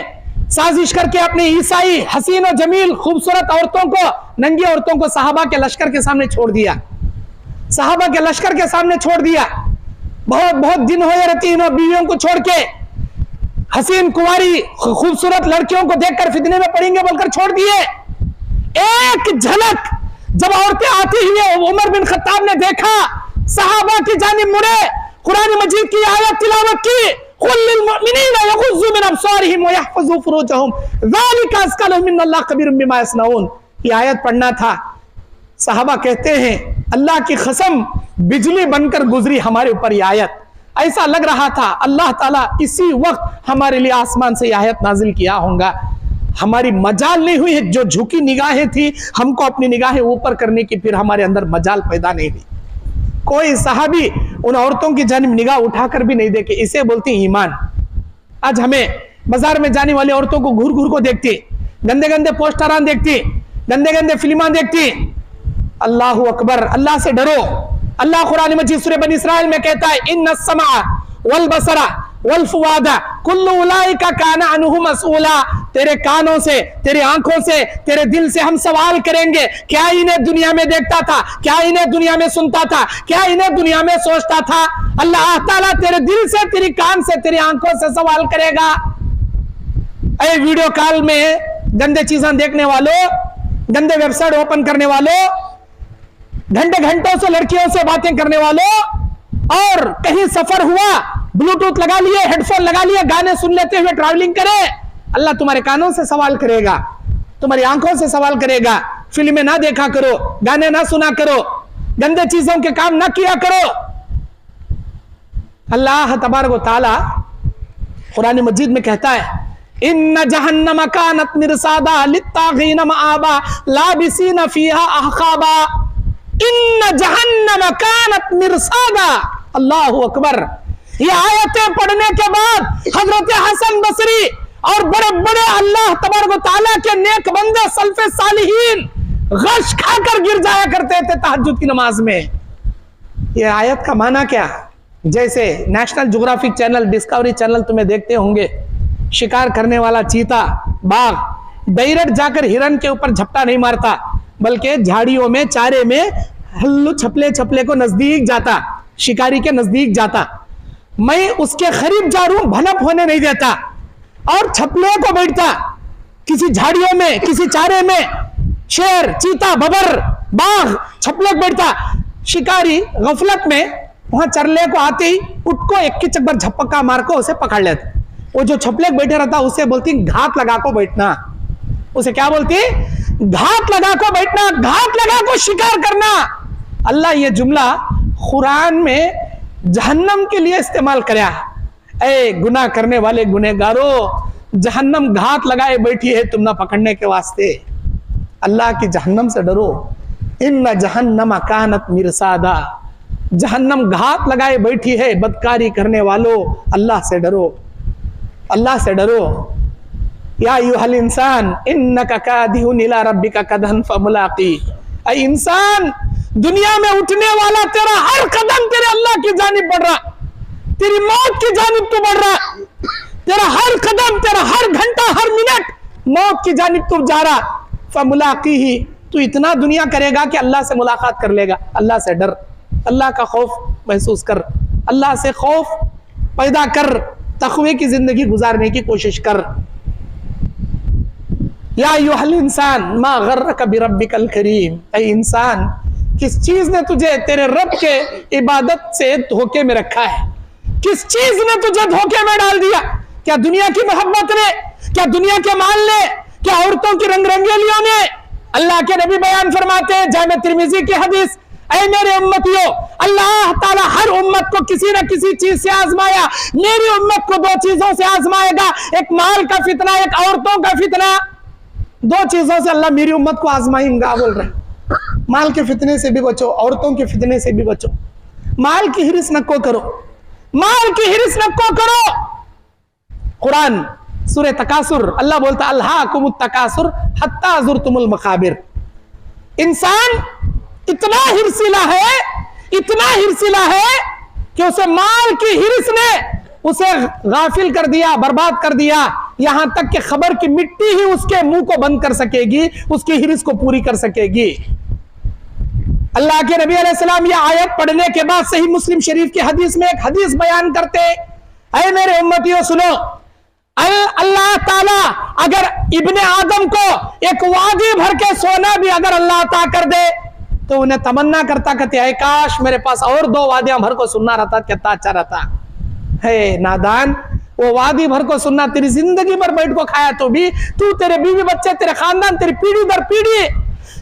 साजिश करके अपने ईसाई हसीन और जमील खूबसूरत औरतों को, नंगी औरतों को साहबा के लश्कर के सामने छोड़ दिया। साहबा के लश्कर के सामने छोड़ दिया। बहुत बहुत दिन हुए रहती इन बीवियों को छोड़ के, हसीन कुंवारी खूबसूरत लड़कियों को देखकर फितने में पड़ेंगे बोलकर छोड़ दिए। एक झलक जब औरतें आती हुई उमर बिन खत्ताब ने देखा, सहाबा की जानिब मुड़े, कुरान मजीद की आयत तिलावत की, कुल लिल मुमिनीना यगुज़्ज़ू मिन अब्सारिहिम व यहफ़ज़ू फुरूजहुम ज़ालिका अज़का लहुम इन्नल्लाह ख़बीरुम बिमा यस्नऊन। ये आयत पढ़ना था। सहाबा कहते हैं अल्लाह की कसम बिजली बनकर गुजरी हमारे ऊपर ये आयत। ऐसा लग रहा था अल्लाह ताला इसी वक्त हमारे लिए आसमान से यह आयत नाजिल किया होगा। हमारी मजाल नहीं हुई है, जो झुकी निगाहें थी हमको अपनी निगाहें ऊपर करने की, फिर हमारे अंदर मजाल पैदा नहीं हुई। कोई सहाबी उन औरतों की जानिब निगाह उठाकर भी नहीं देखे। इसे बोलते हैं ईमान। आज हमें बाजार में जाने वाली औरतों को घूर घूर को देखती, गंदे गंदे पोस्टरान देखती, गंदे गंदे फिल्मान देखती। अल्लाहु अकबर, अल्लाह से डरो। अल्लाह कुरान मजीद सूरह बनी इसराइल में कहता है, इन्नस समा वल बसरा वल फुआदा कुल्लु उलाइका काना अन्हु मसऊला। तेरे कानों से, तेरी आंखों से, तेरे दिल से हम सवाल करेंगे। क्या इन्हें दुनिया में देखता था, क्या इन्हें दुनिया में सुनता था, क्या इन्हें दुनिया में सोचता था? अल्लाह ताला तेरे दिल से, तेरी कान से, तेरी आंखों से सवाल करेगा। अरे वीडियो कॉल में गंदे चीजें देखने वालों, गंदे वेबसाइट ओपन करने वालों, घंटे घंटों से लड़कियों से बातें करने वालों, और कहीं सफर हुआ ब्लूटूथ लगा लिए, हेडफोन लगा लिए, गाने सुन लेते हुए ट्रैवलिंग करे, अल्लाह तुम्हारे कानों से सवाल करेगा, तुम्हारी आंखों से सवाल करेगा। फिल्में ना देखा करो, गाने ना सुना करो, गंदे चीजों के काम ना किया करो। अल्लाह तबारक व तआला कुरान मजीद में कहता है, इन्ना जहन्नम कानत मिरसादा लित्तागीन मआबा लाबिसीन फीहा अहकाबा। इन्ना जहन्नम कानत मिरसादा। अल्लाहु अकबर। ये आयतें पढ़ने के बाद हजरत हसन बसरी और बड़े बड़े अल्लाह तबारक व तआला के नेक बंदे सल्फे सालिहीन गश खाकर गिर जाया करते थे तहज्जुद की नमाज में। ये आयत का माना क्या? जैसे national geographic channel, discovery channel तुम्हें देखते होंगे, शिकार करने वाला चीता, बाघ डायरेक्ट जाकर हिरन के ऊपर झपटा नहीं मारता, बल्कि झाड़ियों में, चारे में हल्लू छपले छपले को नजदीक जाता, शिकारी के नजदीक जाता। मैं उसके करीब जा रहा हूं, भनक होने नहीं देता, और छपले को बैठता किसी झाड़ियों में, किसी चारे में। शेर, चीता, बबर, बाघ छपले को बैठता। शिकारी गफलत में वहां चरले को आते ही उसको एक ही चक्कर झपक्का मार को उसे पकड़ लेते। वो जो छपले बैठे रहता उसे बोलती घात लगा को बैठना। उसे क्या बोलती? घात लगा को बैठना, घात लगा को शिकार करना। अल्लाह ये जुमला कुरान में जहन्नम के लिए इस्तेमाल कराया। ए गुनाह करने वाले गुनहगारों, जहन्नम घात लगाए बैठी है तुम ना पकड़ने के वास्ते। अल्लाह की जहन्नम से डरो। इन्ना जहन्नम कानत मिरसादा। जहन्नम घात लगाए बैठी है बदकारी करने वालों, अल्लाह से डरो, अल्लाह से डरो। या अय्युहल इंसान इन्नका कादिहुन इला रब्बिका कदहन फमुलाकी। ऐ इंसान, दुनिया में उठने वाला तेरा हर कदम तेरे अल्लाह की जानिब बढ़ रहा, तेरी मौत की जानिब तू बढ़ रहा। तेरा हर कदम, तेरा हर घंटा, हर मिनट मौत की जानिब तू जा रहा। फमुलाकी ही, तू इतना दुनिया करेगा कि अल्लाह से मुलाकात कर लेगा। अल्लाह से डर, अल्लाह का खौफ महसूस कर, अल्लाह से खौफ पैदा कर, तक़वे की जिंदगी गुजारने की कोशिश कर। या अय्युहल इंसान मा गर्रका बिरब्बिकल करीम। ऐ इंसान, किस चीज ने तुझे तेरे रब के इबादत से धोखे में रखा है? किस चीज ने तुझे धोखे में डाल दिया? क्या दुनिया की मोहब्बत ने? क्या दुनिया के माल ने? क्या औरतों की रंगरंगेलियों ने? अल्लाह के नबी बयान फरमाते हैं, जामे तिर्मिजी की हदीस, ऐ मेरे उम्मतियों, अल्लाह ताला हर उम्मत को किसी न किसी चीज से आजमाया। मेरी उम्मत को दो चीजों से आजमाएगा, एक माल का फितना, एक औरतों का फितना। दो चीजों से अल्लाह मेरी उम्मत को आजमाएगा बोल रहे हैं। माल के फितने से भी बचो, औरतों के फितने से भी बचो। माल की हिरिस नको करो, माल की हिरिस नको करो। कुरान सूरह तकासुर, अल्लाह बोलता अल्हाकुमुत तकासुर हत्ता ज़ुरतुमुल मकाबिर। इंसान इतना हिरसिला है, इतना हिरसिला है कि उसे माल की हिरिस ने उसे गाफिल कर दिया, बर्बाद कर दिया। यहां तक कि खबर की मिट्टी ही उसके मुंह को बंद कर सकेगी, उसकी हिरिस को पूरी कर सकेगी। अल्लाह के नबी अलैहिस्सलाम ये आयत पढ़ने के बाद सही मुस्लिम शरीफ की हदीस में एक हदीस बयान करते, ऐ मेरे उम्मतियों सुनो, अल्लाह ताला अगर इब्ने आदम को एक वादी भर के सोना भी अगर अल्लाह अता कर दे तो उन्हें तमन्ना करता, कहते हैं काश मेरे पास और 2 वादियां भर को सुनना रहता, कितना अच्छा रहता है। नादान, वो वादी भर को सुनना तेरी जिंदगी भर बैठ को खाया तो भी तू, तेरे बीवी बच्चे, तेरे खानदान, तेरी पीढ़ी दर पीढ़ी,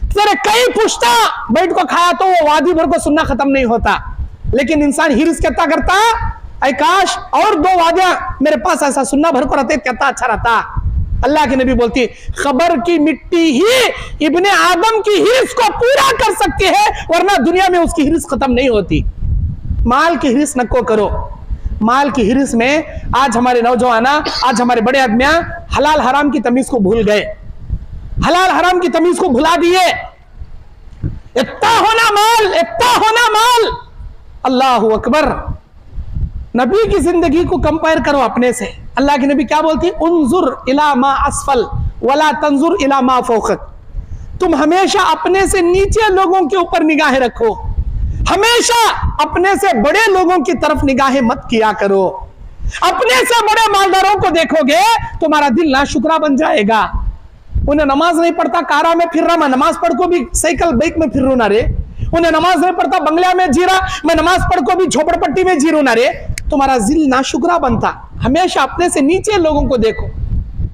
तेरे कई पुश्ता बैठ को खाया तो वो वादी भर को सुनना खत्म नहीं होता। लेकिन इंसान हिरिस कितना करता, ऐ काश और 2 वादियां मेरे पास ऐसा सुनना भर को रहते, कितना अच्छा रहता। अल्लाह के नबी बोलती, खबर की मिट्टी ही इब्ने आदम की हिरिस को पूरा कर सकती है, वरना दुनिया में उसकी हिरिस खत्म नहीं होती। माल की हिरिस नको करो। माल की हिरिस में आज हमारे नौजवान, आज हमारे बड़े आदमियां हलाल हराम की तमीज को भूल गए, हलाल हराम की तमीज को भुला दिए। इतना होना माल, इतना होना माल। अल्लाहु अकबर। नबी की जिंदगी को कंपेयर करो अपने से। अल्लाह के नबी क्या बोलती, उन्जुर इला मा अस्फल वला तंजुर इला मा फौकक। तुम हमेशा अपने से नीचे लोगों के ऊपर निगाहें रखो, हमेशा अपने से बड़े लोगों की तरफ निगाहें मत किया करो। अपने से बड़े मालदारों को देखोगे तुम्हारा दिल नाशुक्रा बन जाएगा। उन्हें नमाज नहीं पढ़ता, कारा में फिर रहा, मैं नमाज पढ़ को भी साइकिल बाइक में फिर रू ना रे। उन्हें नमाज नहीं पढ़ता, बंगला में जी रहा, मैं नमाज पढ़ को भी झोपड़पट्टी में जी रू ना रे। तुम्हारा दिल नाशुक्रा बनता। हमेशा अपने से नीचे लोगों को देखो,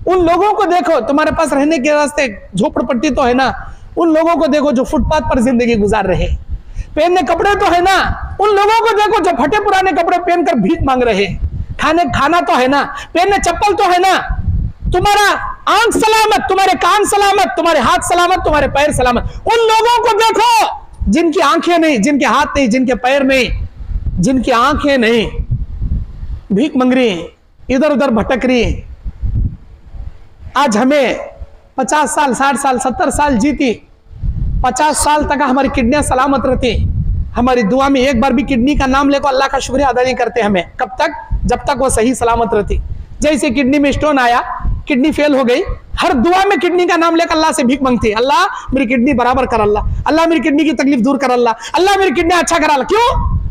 उन लोगों को देखो, तुम्हारे पास रहने के रास्ते झोपड़पट्टी तो है ना, उन लोगों को देखो जो फुटपाथ पर जिंदगी गुजार रहे। पहनने कपड़े तो है ना, उन लोगों को देखो जो फटे पुराने कपड़े पहनकर भीख मांग रहे। खाना तो है ना, पहनने चप्पल तो है ना। तुम्हारा आंख सलामत, तुम्हारे कान सलामत, तुम्हारे हाथ सलामत, तुम्हारे पैर सलामत। उन लोगों को देखो जिनकी आंखें नहीं, जिनके हाथ नहीं, जिनके पैर नहीं, जिनकी आंखें नहीं, भीख मांग रही, इधर उधर भटक रही। आज हमें 50 साल, 60 साल, 70 साल जीती, 50 साल तक हमारी किडनियां सलामत रहती। हमारी दुआ में एक बार भी किडनी का नाम लेकर अल्लाह का शुक्रिया अदा नहीं करते हमें। कब तक? जब तक वो सही सलामत रहती। जैसे किडनी में स्टोन आया, किडनी फेल हो गई, हर दुआ में किडनी का नाम लेकर अल्लाह से भीख मांगती है, अल्लाह मेरी किडनी बराबर कर, अल्लाह अल्लाह मेरी किडनी की तकलीफ दूर कर, अल्लाह मेरी किडनी अच्छा करा। क्यों?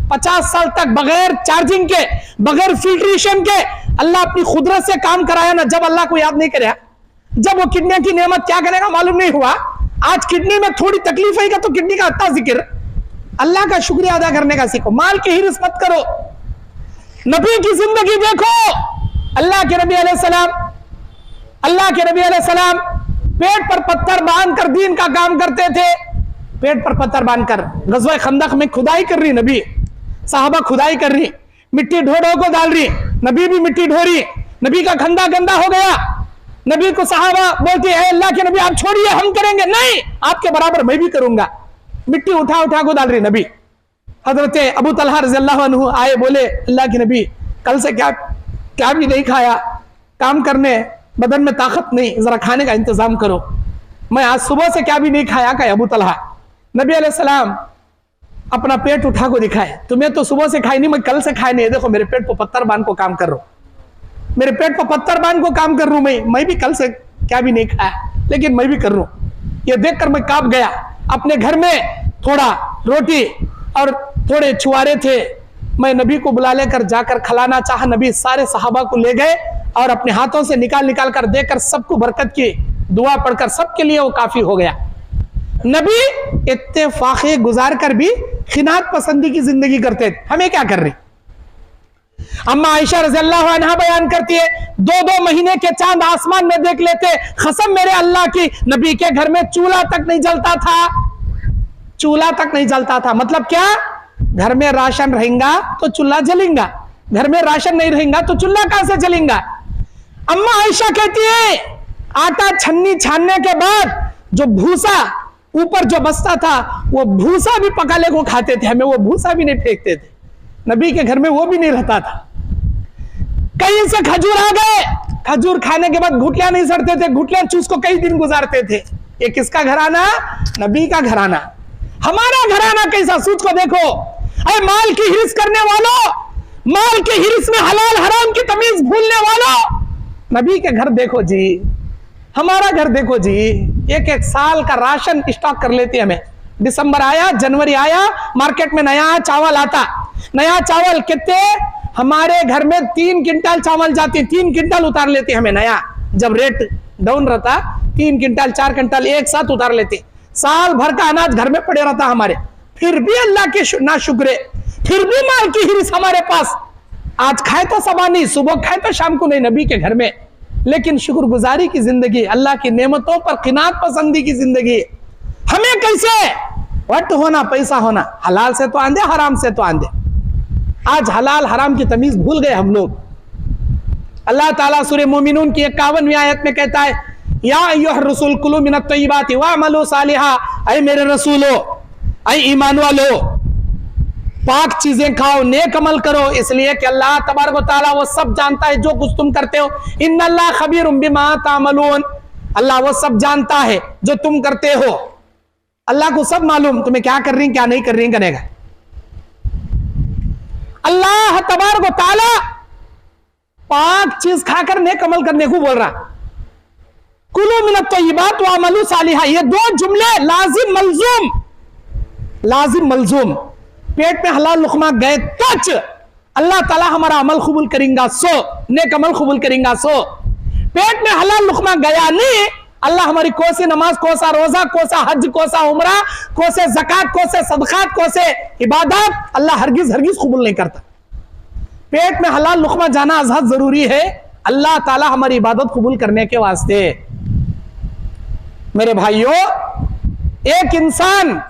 50 साल तक बगैर चार्जिंग के, बगैर फिल्ट्रेशन के अल्लाह अपनी खुदरत से काम कराया ना। जब अल्लाह को याद नहीं कराया, जब वो किडनी की नेमत क्या करेगा मालूम नहीं हुआ। आज किडनी में थोड़ी तकलीफ आएगा तो किडनी का अत्ता जिक्र, अल्लाह का शुक्रिया अदा करने का सीखो। माल की हिर्स मत करो। नबी की जिंदगी देखो। अल्लाह के नबी अलैहिस्सलाम पेट पर पत्थर बांध कर दीन का काम करते थे। पेट पर पत्थर बांधकर गज़वा खंदक में खुदाई कर रही नबी, साहबा खुदाई कर रही, मिट्टी ढो ढो को डाल रही, नबी भी मिट्टी ढो रही। नबी का खंदा गंदा हो गया। नबी को साहबा बोलते हैं अल्लाह के नबी आप छोड़िए, हम करेंगे। नहीं, आपके बराबर मैं भी करूंगा। मिट्टी उठा उठा को डाल रही नबी। हजरत अबू तलहा रज़ियल्लाहु अन्हु आए, बोले अल्लाह के नबी कल से क्या भी नहीं खाया, काम करने बदन में ताकत नहीं, जरा खाने का इंतजाम करो। मैं आज सुबह से क्या भी नहीं खाया का अबू तलहा। नबी अलैहिस्सलाम अपना पेट उठा को दिखाए, तुम्हें तो सुबह से खाई नहीं, मैं कल से खाए नहीं, देखो मेरे पेट पर पत्थर बांध को काम कर रहा हूं, मेरे पेट पर पत्थर बांध को काम कर रहा हूं। मैं भी कल से क्या भी नहीं खाया, लेकिन मैं भी कर रहा हूं। ये देखकर मैं कांप गया। अपने घर में थोड़ा रोटी और थोड़े छुआरे थे, मैं नबी को बुला लेकर जाकर खिलाना चाहा। नबी सारे सहाबा को ले गए और अपने हाथों से निकाल कर देकर सबको बरकत की दुआ पढ़कर सबके लिए वो काफी हो गया। नबी इत्तेफाक़े गुजार कर भी खिनात पसंदी की जिंदगी करते थे। हमें क्या कर रही? अम्मा आयशा रज़ियल्लाहु अन्हा बयान करती है, 2-2 महीने के चांद आसमान में देख लेते। कसम मेरे अल्लाह की, नबी के घर में चूल्हा तक नहीं जलता था। चूल्हा तक नहीं जलता था मतलब क्या? घर में राशन रहेगा तो चूल्हा जलेगा, घर में राशन नहीं रहेगा तो चूल्हा कहां से जलेगा? अम्मा आयशा कहती है आटा छन्नी छानने के बाद जो भूसा ऊपर जो बचता था वो भूसा भी पकाले को खाते थे, हमें वो भूसा भी नहीं फेंकते थे। नबी के घर में वो भी नहीं रहता था। कहीं से खजूर आ गए, खजूर खाने के बाद घुटलियां नहीं सड़ते थे, घुटलियां चूस को कई दिन गुजारते थे। ये किसका घराना? नबी का घराना। हमारा घराना कैसा? सूच को देखो। अरे माल की हिरिस करने वालों, माल की हिरिस में हलाल हराम की तमीज भूलने वालों, नबी के घर देखो जी, हमारा घर देखो जी। एक साल का राशन स्टॉक कर लेते हमें। दिसंबर आया, जनवरी आया, मार्केट में नया चावल आता। नया चावल कितने? हमारे घर में 3 क्विंटल चावल जाती, 3 क्विंटल उतार लेते हमें नया। जब रेट डाउन रहता 3 क्विंटल 4 क्विंटल एक साथ उतार लेते। साल भर का अनाज घर में पड़े रहता हमारे, फिर भी अल्लाह के ना शुक्रे, फिर भी माल की हिरिस हमारे पास। आज खाए तो सबा नहीं, सुबह खाए तो शाम को नहीं, नबी के घर में। लेकिन शुक्रगुजारी की जिंदगी, अल्लाह की नेमतों पर किनात पसंदी की जिंदगी। हमें कैसे वट होना, पैसा होना, हलाल से तो आंधे, हराम से तो आंधे। आज हलाल हराम की तमीज भूल गए हम लोग। अल्लाह ताला सूरह मोमिनून की 51वीं आयत में कहता है, या अय्युहर रसूल कुलू मिनत तय्यिबाति वअमलू सालिहा, ऐ मेरे रसूलो, ऐ ईमान वालो, पाक चीजें खाओ, नेक अमल करो, इसलिए कि अल्लाह तबारक व तआला वो सब जानता है जो कुछ तुम करते हो। इन्नल्लाह खबीरुम बिमा तामलून, अल्लाह वो सब जानता है जो तुम करते हो। अल्लाह को सब मालूम तुम्हें क्या कर रही क्या नहीं कर रही करेगा। अल्लाह तबारक व तआला पाक चीज खाकर नेक अमल करने को बोल रहा। कुलू मिनत तय्यिबात व अमलू सालिहा, ये 2 जुमले लाजिम मलजूम, लाजिम मलजूम। पेट में हलाल लुकमा गए तच अल्लाह ताला हमारा अमल कबूल करेगा सो, नेक अमल कबूल करेगा सो। पेट में हलाल लुकमा गया नहीं, अल्लाह हमारी कोसे नमाज, कोसा रोजा, कोसा हज, कोसा उमरा, कोसे ज़कात, कोसे सदकात, कोसे इबादत अल्लाह हरगिज हरगिज कबूल नहीं करता। पेट में हलाल लुकमा जाना अज़हद जरूरी है अल्लाह ताला हमारी इबादत कबूल करने के वास्ते। मेरे भाइयों, एक इंसान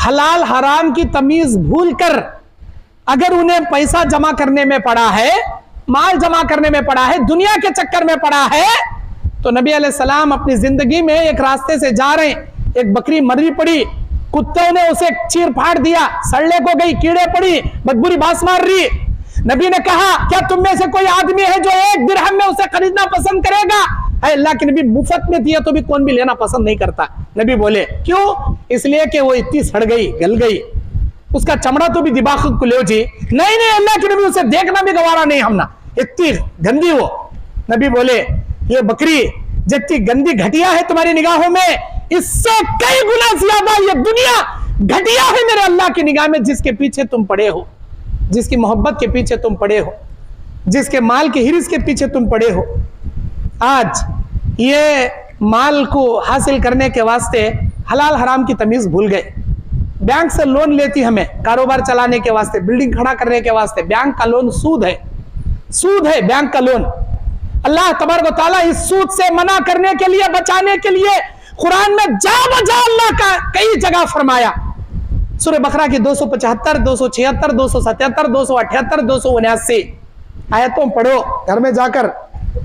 हलाल हराम की तमीज भूलकर अगर उन्हें पैसा जमा करने में पड़ा है, माल जमा करने में पड़ा है, दुनिया के चक्कर में पड़ा है, तो नबी अलैहिस्सलाम अपनी जिंदगी में एक रास्ते से जा रहे हैं, एक बकरी मरी पड़ी, कुत्तों ने उसे चीर फाड़ दिया, सड़ने को गई, कीड़े पड़ी, बदबूरी बास मार रही। नबी ने कहा क्या तुम में से कोई आदमी है जो एक दिरहम में उसे खरीदना पसंद करेगा? अल्लाह के नबी मुफ्त में दिया तो भी कौन भी लेना पसंद नहीं करता। नबी बोले क्यों? इसलिए कि वो इतनी सड़ गई, गल गई, उसका चमड़ा तो भी दिमाग को ले जी। नहीं नहीं अल्लाह के नबी उसे देखना भी गवारा नहीं हमना, इतनी गंदी वो। नबी बोले ये बकरी जितनी गंदी घटिया है तुम्हारी निगाहों में, इससे कई गुना ज्यादा ये दुनिया घटिया है मेरे अल्लाह की निगाह में, जिसके पीछे तुम पड़े हो, जिसकी मोहब्बत के पीछे तुम पड़े हो, जिसके माल के हिरिस के पीछे तुम पड़े हो। आज ये माल को हासिल करने के वास्ते हलाल हराम की तमीज भूल गए। बैंक से लोन लेती हमें कारोबार चलाने के वास्ते, बिल्डिंग खड़ा करने के वास्ते। बैंक का लोन सूद है, सूद है बैंक का लोन। अल्लाह तबारक व तआला इस सूद से मना करने के लिए, बचाने के लिए कुरान में जा बजा अल्लाह का कई जगह फरमाया। सूरह बकरा की 275, 276, 277, 278, 279 आयतों पढ़ो घर में जाकर।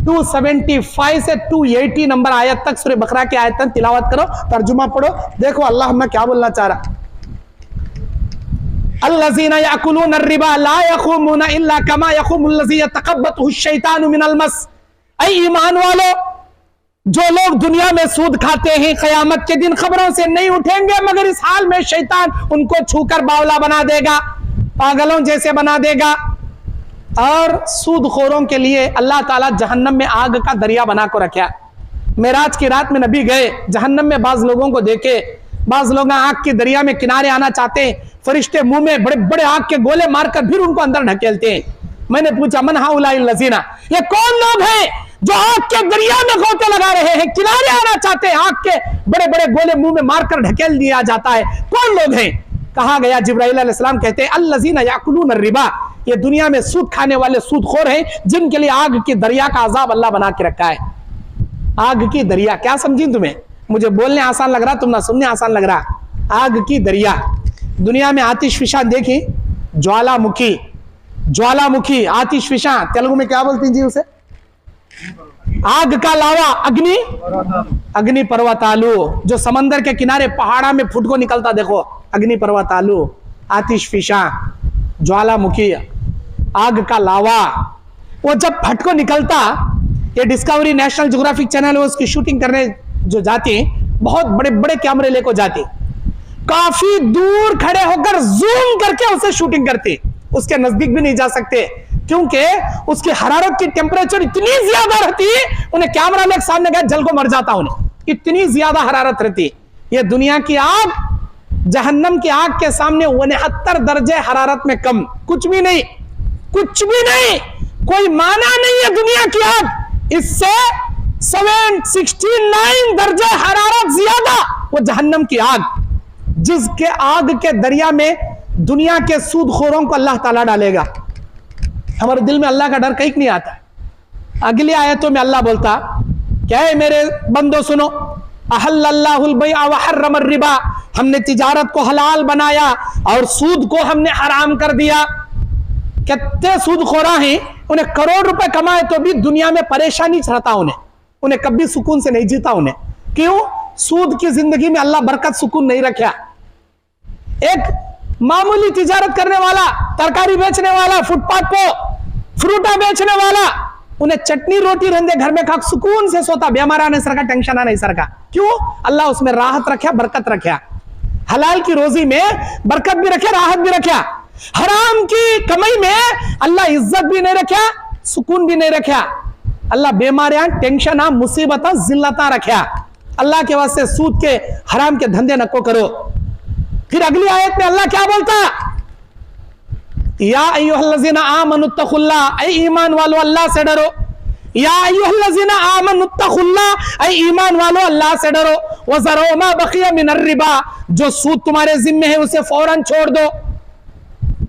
275 से 280 नंबर आयत तक सूरह बकरा की आयतन तिलावत करो, तर्जुमा पढ़ो, देखो अल्लाह हमें क्या बोलना चाह रहा। अल्लज़ीना याकुलून अर्रिबा ला यक़ूमूना इल्ला कमा यक़ूमुल्लज़ी यतक़ब्बतहु शैतानु मिनल मस। ऐ ईमान वालो, जो लोग दुनिया में सूद खाते हैं क़यामत के दिन खबरों से नहीं उठेंगे मगर इस हाल में शैतान उनको छूकर बावला बना देगा, पागलों जैसे बना देगा। और सूदखोरों के लिए अल्लाह ताला जहन्नम में आग का दरिया बना को रखा। मेराज की रात में नबी गए, जहन्नम में बाज लोगों को देखे, बाज लोग आग के दरिया में किनारे आना चाहते हैं, फरिश्ते मुंह में बड़े बड़े आग के गोले मारकर फिर उनको अंदर ढकेलते हैं। मैंने पूछा मन हाउलाइल लज़ीना, ये कौन लोग हैं जो आग के दरिया में गोते लगा रहे हैं, किनारे आना चाहते हैं, आग के बड़े बड़े गोले मुंह में मारकर ढकेल दिया जाता है, कौन लोग हैं? कहा गया जिब्राइल अलैहिस्सलाम कहते हैं अल्लज़ीना याकुलून अर्रिबा, ये दुनिया में सूद खाने वाले सूदखोर हैं जिनके लिए आग की दरिया का अजाब अल्लाह बना के रखा है। आग की दरिया क्या समझी तुम्हें? मुझे बोलने आसान लग रहा, तुम ना सुनने आसान लग रहा। आग की दरिया, दुनिया में आतिशफिशा देखी, ज्वालामुखी, ज्वालामुखी आतिशफिशा तेलुगु में क्या बोलती जी उसे? आग का लावा, अग्नि, अग्नि पर्वतालु, जो समंदर के किनारे पहाड़ा में फुटको निकलता देखो, अग्नि पर्वतालु, आतिशफिशा, ज्वालामुखी, आग का लावा। वो जब फटको निकलता, ये डिस्कवरी नेशनल ज्योग्राफिक चैनल है, उसकी शूटिंग करने जो जाती, बहुत बड़े बड़े कैमरे लेकर जाती, काफी दूर खड़े होकर जूम करके उसे शूटिंग करती, उसके नजदीक भी नहीं जा सकते क्योंकि उसकी हरारत की टेम्परेचर इतनी ज्यादा रहती, उन्हें कैमरा लेकर सामने गए जल को मर जाता, उन्हें इतनी ज्यादा हरारत रहती। ये दुनिया की आग जहन्नम की आग के सामने 69 दर्जे हरारत में कम, कुछ भी नहीं, कुछ भी नहीं, कोई माना नहीं है दुनिया की आग। इससे 769 दर्जे हरारत ज्यादा वो जहन्नम की आग, जिसके आग के दरिया में दुनिया के सूदखोरों को अल्लाह ताला डालेगा। हमारे दिल में अल्लाह का डर कहीं नहीं आता। अगली आयतों में अल्लाह बोलता क्या है, मेरे बंदो सुनो, अहल्लल्लाहुल बैअ व हर्रमर रिबा, हमने तिजारत को हलाल बनाया और सूद को हमने हराम कर दिया। कितने सूदखोरा हैं, उन्हें करोड़ रुपए कमाए तो भी दुनिया में परेशानी रहता, उन्हें कभी सुकून से नहीं जीता। उन्हें क्यों? सूद की जिंदगी में अल्लाह बरकत सुकून नहीं रखा। एक मामूली तिजारत करने वाला, तरकारी बेचने वाला, फुटपाथ पे फ्रूटा बेचने वाला, उन्हें चटनी रोटी रंधे घर में खा सुकून से सोता, बेमारा नहीं सरका, टेंशन नहीं सरका। क्यों? अल्लाह उसमें राहत रखा, बरकत रखा। हलाल की रोजी में बरकत भी रखे, राहत भी रखा। हराम की कमाई में अल्लाह इज्जत भी नहीं रखा, सुकून भी नहीं रखा। अल्लाह बीमारियां, टेंशन, मुसीबत, जिल्लता रखा। अल्लाह के वास्ते सूद के हराम के धंधे नको करो। फिर अगली आयत में अल्लाह क्या बोलता? या अय्युहल्लज़ीना आमनुत्तकुल्लाह, ऐ ईमान वालो अल्लाह से डरो। या अय्युहल्लज़ीना आमनुत्तकुल्लाह, ऐ ईमान वालो अल्लाह से डरो। वज़रू मा बक़िया मिनर रिबा, जो सूद तुम्हारे जिम्मे है उसे फौरन छोड़ दो।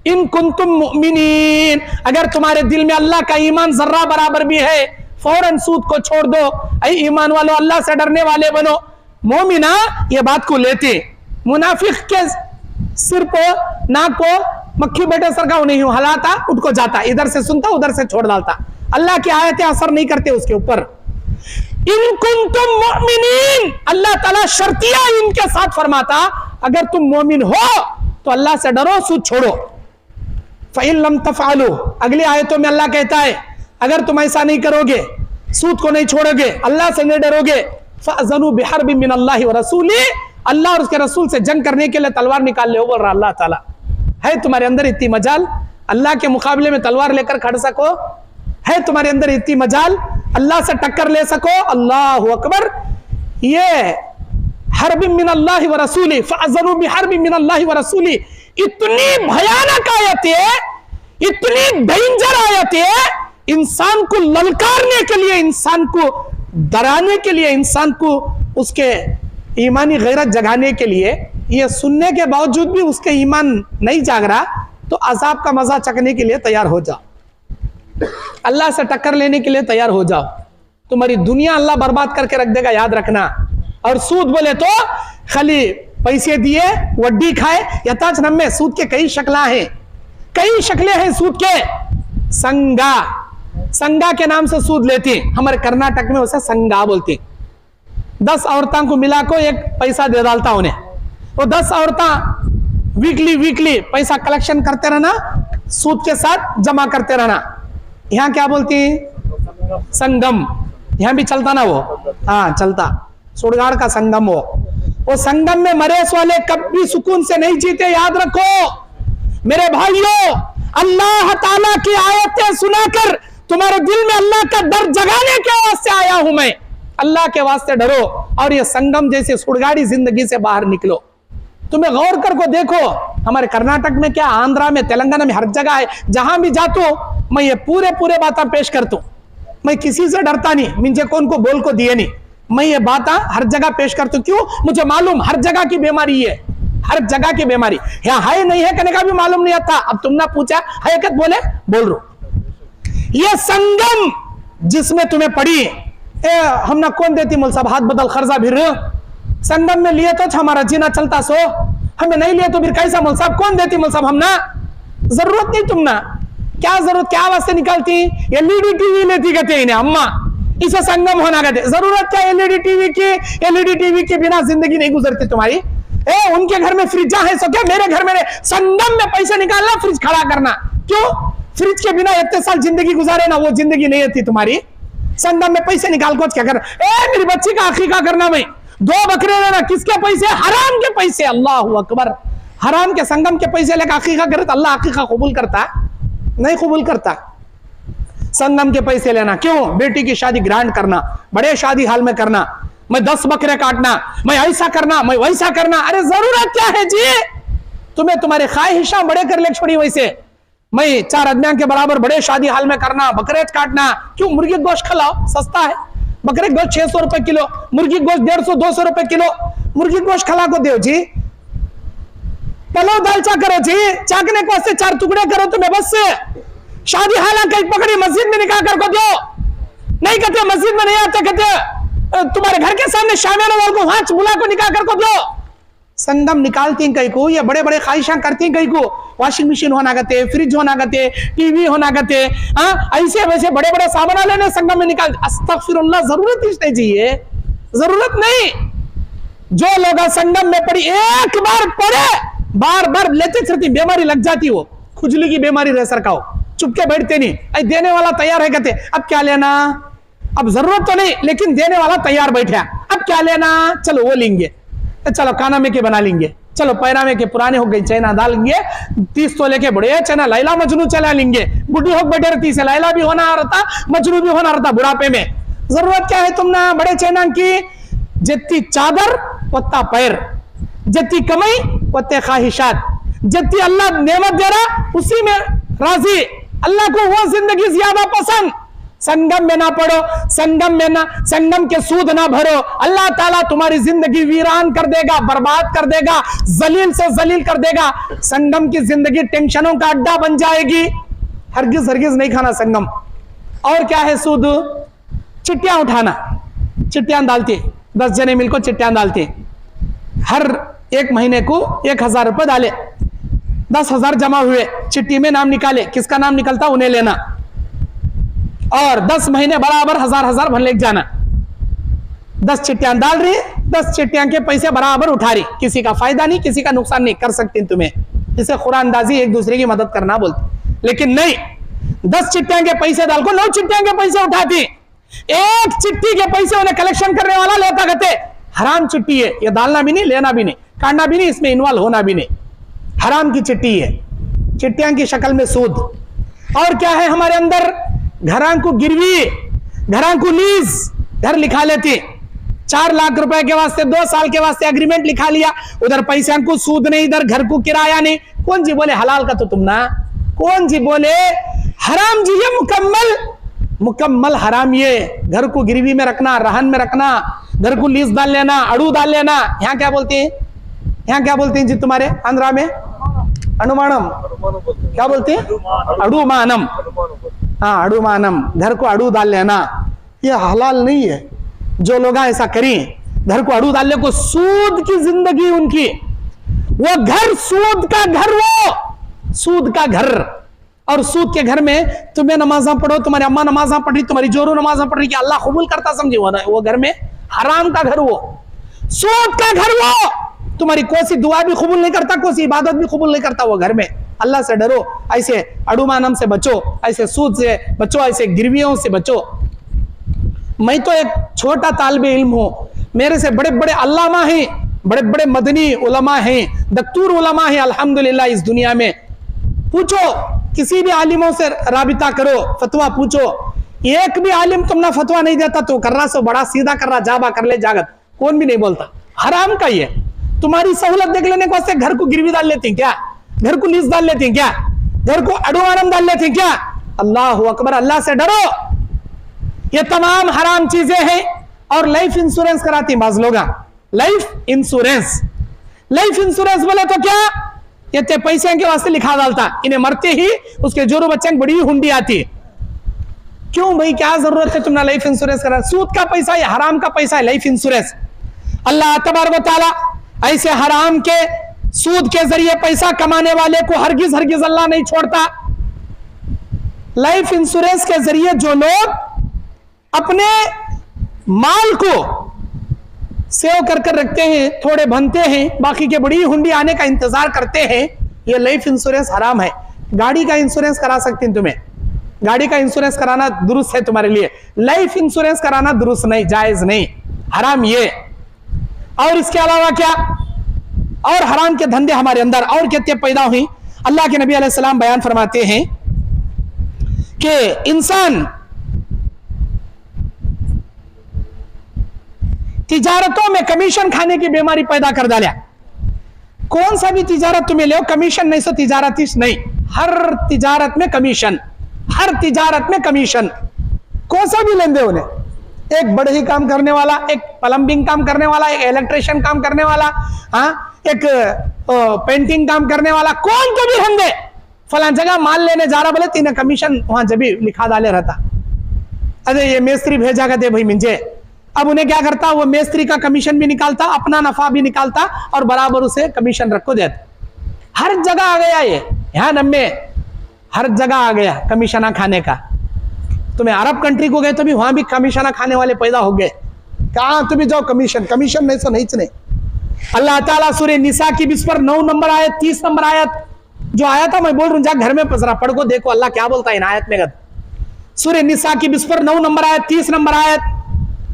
इन कुंतुम मुमिनीन, अगर तुम्हारे दिल में अल्लाह का ईमान जर्रा बराबर भी है, फौरन सूद को छोड़ दो। ऐ ईमान वालो अल्लाह से डरने वाले बनो। मोमिना ये बात को लेते, मुनाफिक के सिर को नाक को मक्खी बैठे सरका नहीं हलाता, उठ को जाता, इधर से सुनता उधर से छोड़ डालता। अल्लाह की आयतें असर नहीं करते उसके ऊपर। इन कुंतुम मुमिनीन, अल्लाह ताला शर्तिया इनके साथ फरमाता, अगर तुम मोमिन हो तो अल्लाह से डरो, सूद छोड़ो। फ़इन लम तफ़अलू, अगली आयतों में अल्लाह कहता है अगर तुम ऐसा नहीं करोगे, सूद को नहीं छोड़ोगे, अल्लाह से नहीं डरोगे, फ़अज़नु बिहर्बिन मिनल्लाहि व रसूली, अल्लाह और उसके रसूल से जंग करने के लिए तलवार निकाल ले, बोल रहा अल्लाह ताला। है तुम्हारे अंदर इतनी मजाल अल्लाह के मुकाबले में तलवार लेकर खड़ सको? है तुम्हारे अंदर इतनी मजाल अल्लाह से टक्कर ले सको? अल्लाहु अकबर। ये हर्बिन मिनल्लाहि व रसूली, फ़अज़नु बिहर्बिन मिनल्लाहि व रसूली, इतनी भयानक आयत है, इतनी डेंजर आयत है, इंसान को ललकारने के लिए, इंसान को डराने के लिए, इंसान को उसके ईमानी गैरत जगाने के लिए। ये सुनने के बावजूद भी उसके ईमान नहीं जाग रहा तो अजाब का मजा चखने के लिए तैयार हो जाओ, अल्लाह से टक्कर लेने के लिए तैयार हो जाओ। तुम्हारी दुनिया अल्लाह बर्बाद करके रख देगा, याद रखना। और सूद बोले तो खाली पैसे दिए वड्डी खाए, यथाच नम्मे। सूद के कई शक्ला हैं, कई शक्लें हैं सूद के। संगा, संगा के नाम से सूद लेते हैं, हमारे कर्नाटक में उसे संगा बोलते हैं। 10 औरतों को मिला को एक पैसा दे डालता उन्हें, वो 10 औरतें वीकली पैसा कलेक्शन करते रहना, सूद के साथ जमा करते रहना। यहाँ क्या बोलती है? संगम। यहाँ भी चलता ना वो? हाँ चलता, सुड़गाड़ का संगम। वो संगम में मरेस वाले कभी सुकून से नहीं जीते, याद रखो मेरे भाइयों। अल्लाह ताला की आयतें सुनाकर तुम्हारे दिल में अल्लाह का डर जगाने के वास्ते आया हूं मैं। अल्लाह के वास्ते डरो और ये संगम जैसे सुड़गाड़ी जिंदगी से बाहर निकलो। तुम्हें गौर कर को देखो, हमारे कर्नाटक में क्या, आंध्रा में, तेलंगाना में, हर जगह है। जहां भी जाता हूं मैं ये पूरे बातें पेश करता हूं। मैं किसी से डरता नहीं, मुझे कौन को बोल को दिए नहीं, मैं ये बात हर जगह पेश करता हूं। क्यों? मुझे मालूम हर जगह की बीमारी है, हर जगह की बीमारी। यहाँ है नहीं है कहने का भी मालूम नहीं आता। अब तुमने पूछा है कत बोले, बोल रो। ये संगम जिसमें तुम्हें पड़ी हमने कौन देती मुल साहब, हाथ बदल खर्जा भी संगम में लिए तो हमारा जीना चलता सो, हमें नहीं लिए तो फिर कैसा मुल साहब, कौन देती मुल साहब? हमना जरूरत नहीं, तुमना क्या जरूरत, क्या वास्ते निकालती? एलईडी टीवी लेती कहते इन्हें अम्मा, इसे संगम होना कहते। जरूरत क्या एलईडी टीवी की? एलईडी टीवी के बिना जिंदगी नहीं गुजरती तुम्हारी। उनके घर में फ्रिज है सो क्या मेरे घर में? संगम में पैसे निकालना, फ्रिज खड़ा करना। क्यों? फ्रिज के बिना इतने साल जिंदगी गुजारे ना, वो जिंदगी नहीं थी तुम्हारी। संगम में पैसे निकाल को क्या करना? मेरी बच्ची का अकीका करना, मैं 2 बकरे लेना, किसके पैसे? हराम के पैसे। अल्लाहु अकबर। हराम के संगम के पैसे लेकर अकीका करे तो अल्लाह अकीका कबूल करता? नहीं कबूल करता। संगम के पैसे लेना क्यों? बेटी की शादी ग्रांड करना, बड़े शादी हाल में करना, मैं 10 बकरे काटना, मैं ऐसा करना, मैं वैसा करना। अरे जरूरत क्या है जी? तुम्हें तुम्हारे ख्वाहिशा बड़े कर ले छोड़ी, वैसे मैं 4 आदमियों के बराबर बड़े शादी हाल में करना, बकरे काटना। क्यों? मुर्गी गोश्त खिलाओ, सस्ता है। बकरे गोश्त 600 रुपए किलो, मुर्गी गोश्त 150-200 रुपए किलो। मुर्गी गोश्त खिला को दो जी, पलो दालचा करो जी, चाकने को वास्ते 4 टुकड़े करो तुम्हें बस से। शादी हाल कहीं पकड़ी मस्जिद में निकाह कर को दो। नहीं कहते मस्जिद में नहीं आते, कहते तुम्हारे घर के सामने शामियाना वालों को वहां बुला को निकाह कर को दो। संगम निकालती हैं कहीं को, ये बड़े बड़े ख्वाहिशा करती हैं कहीं को। वॉशिंग मशीन होना कहते, फ्रिज होना कहते, टीवी होना कहते, ऐसे वैसे बड़े बड़े सामान लेने संगम में निकाल। अस्तगफिरुल्लाह, जरूरत ही नहीं चाहिए, जरूरत नहीं। जो लोग संगम में पड़ी एक बार पड़े, बार बार लेते चलती बीमारी लग जाती, वो खुजली की बीमारी रह सरकाओ, चुपके बैठते नहीं। देने वाला तैयार है कहते अब क्या लेना, अब जरूरत तो नहीं लेकिन देने वाला तैयार बैठा, अब क्या लेना, चलो वो लेंगे, चलो काना में के बना लेंगे, चलो पैरा में के पुराने हो गए चैना डाल लेंगे, 30 तोले के बड़े चैना लैला मजनू चला लेंगे। बुढ़ी हो बैठे रहती से लैला भी होना रहता, मजनू भी होना रहता बुढ़ापे में। जरूरत क्या है तुमने बड़े चैना की? जितनी चादर वत्ता पैर, जितनी कमाई वत्ते ख्वाहिशात, जितनी अल्लाह नेमत दे रहा उसी में राजी, अल्लाह को वो जिंदगी ज्यादा पसंद। संगम में ना पड़ो, संगम के सूद ना भरो, अल्लाह ताला तुम्हारी जिंदगी वीरान कर देगा, बर्बाद कर देगा, जलील से जलील कर देगा। संगम की जिंदगी टेंशनों का अड्डा बन जाएगी। हरगिज हरगिज नहीं खाना संगम। और क्या है सूद? चिट्टियां उठाना, चिट्टियां डालती, 10 जने मिलकर चिट्टियां डालती, हर एक महीने को 1000 रुपए डाले, 10,000 जमा हुए, चिट्ठी में नाम निकाले, किसका नाम निकलता उन्हें लेना, और 10 महीने बराबर 1000 भर लेके जाना। 10 चिट्टियां डाल रही, 10 चिट्टियां के पैसे बराबर उठा रही, किसी का फायदा नहीं, किसी का नुकसान नहीं कर सकती तुम्हें। इसे कुरानदाजी, एक दूसरे की मदद करना बोलते। लेकिन नहीं, 10 चिट्टियां के पैसे डाल को 9 चिट्टियां के पैसे उठाती, एक चिट्ठी के पैसे उन्हें कलेक्शन करने वाला लेता, कहते हराम चिट्ठी है, ये डालना भी नहीं, लेना भी नहीं, काटना भी नहीं, इसमें इन्वॉल्व होना भी नहीं, हराम की चिट्ठी है। चिट्टियां की शक्ल में सूद। और क्या है हमारे अंदर? घरां को गिरवी, घरां को लीज, घर लिखा लेते, 4 लाख रुपए के वास्ते 2 साल के वास्ते एग्रीमेंट लिखा लिया, उधर पैसा को सूद नहीं, इधर घर को किराया नहीं। कौन जी बोले हलाल का? तो तुम ना, कौन जी बोले हराम? जी ये मुकम्मल हराम। ये घर को गिरवी में रखना, रहन में रखना, घर को लीज डाल लेना, अड़ू डाल लेना। यहाँ क्या बोलते हैं? यहाँ क्या बोलते हैं जी तुम्हारे आंध्रा में? अनुमानम। क्या बोलते हैं? अड़ुमानम। हाँ, अड़ुमानम, घर को अड़ू डाल लेना, ये हलाल नहीं है। जो लोग ऐसा करें, घर को अड़ू डालने को, सूद की जिंदगी उनकी, वो घर सूद का घर, वो सूद का घर। और सूद के घर में तुम्हें नमाजा पढ़ो, तुम्हारी अम्मा नमाजा पढ़ रही, तुम्हारी जोरू नमाजा पढ़ रही, कि अल्लाह कबूल करता समझे वो घर में? हराम का घर, वो सूद का घर, वो तुम्हारी कोई दुआ भी कबूल नहीं करता, कोई इबादत भी कबूल नहीं करता वो घर में। अल्लाह से डरो, ऐसे अड़ुमानम से बचो, ऐसे सूद से बचो, ऐसे गिरवियों से बचो। मैं तो एक छोटा तालिबे इल्म हूं, मेरे से बड़े बड़े अल्लामा हैं, बड़े बड़े मदनी उलमा हैं, दक्तूर उलमा हैं अल्हम्दुलिल्लाह इस दुनिया में। पूछो, किसी भी आलिमों से राबिता करो, फतवा पूछो, एक भी आलिम तुमने फतवा नहीं देता तो कर रहा सो बड़ा सीधा कर रहा, जाबा कर ले जागत, कौन भी नहीं बोलता। हराम का ये तुम्हारी सहूलत देख लेने को वास्ते घर को गिरवी डाल लेते हैं क्या? घर को लीज डाल लेते हैं क्या? घर को अडुआनम डाल लेते हैं क्या? अल्लाह अकबर, अल्लाह से डरो। ये तमाम हराम चीजें हैं। और लाइफ इंश्योरेंस कराती बाज लोग, लाइफ इंश्योरेंस बोले तो क्या? ये ते पैसे के वास्ते लिखा डालता, इन्हें मरते ही उसके जोरो बच्चे बड़ी हुंडी आती। क्यों भाई, क्या जरूरत है तुमने लाइफ इंश्योरेंस करा? सूद का पैसा है, हराम का पैसा है लाइफ इंश्योरेंस। अल्लाह तबारक व तआला ऐसे हराम के सूद के जरिए पैसा कमाने वाले को हरगिज हरगिज अल्लाह नहीं छोड़ता। लाइफ इंश्योरेंस के जरिए जो लोग अपने माल को सेव कर कर रखते हैं, थोड़े बनते हैं, बाकी के बड़ी हुंडी आने का इंतजार करते हैं, ये लाइफ इंश्योरेंस हराम है। गाड़ी का इंश्योरेंस करा सकते हैं, तुम्हें गाड़ी का इंश्योरेंस कराना दुरुस्त है तुम्हारे लिए, लाइफ इंश्योरेंस कराना दुरुस्त नहीं, जायज नहीं, हराम ये। और इसके अलावा क्या और हराम के धंधे हमारे अंदर और कितने पैदा हुई? अल्लाह के नबी अलैहि सलाम बयान फरमाते हैं कि इंसान तिजारतों में कमीशन खाने की बीमारी पैदा कर डाला। कौन सा भी तिजारत तुम्हें ले, कमीशन नहीं सो तिजारत नहीं, हर तिजारत में कमीशन, हर तिजारत में कमीशन। कौन सा भी लेंदे उन्हें, एक बढ़ई काम करने वाला, एक प्लम्बिंग काम करने वाला, एक इलेक्ट्रिशियन काम करने वाला, हाँ, एक पेंटिंग काम करने वाला, कौन तो भी धंधे, फलां जगह माल लेने जा रहा, बोले तीन कमीशन वहां जब भी लिखा डाले रहता। अरे ये मेस्त्री भेजा करते भाई मिंजे, अब उन्हें क्या करता, वो मेस्त्री का कमीशन भी निकालता, अपना नफा भी निकालता और बराबर उसे कमीशन रखो देता। हर जगह आ गया ये, यहाँ नम्बे हर जगह आ गया कमीशना खाने का। तुम्हें अरब कंट्री को गए तो भी वहां भी कमीशना खाने वाले पैदा हो गए। कहां तुम जाओ कमीशन, कमीशन नहीं सो नहीं। अल्लाह ताला सूरह निसा की 20 पर 9 नंबर आयत, 30 नंबर आयत जो आया था, मैं बोल रहा हूं जा घर में जरा पढ़ को देखो अल्लाह क्या बोलता है इन आयत में। सूरह निसा की 20 पर 9 नंबर आयत, 30 नंबर आयत,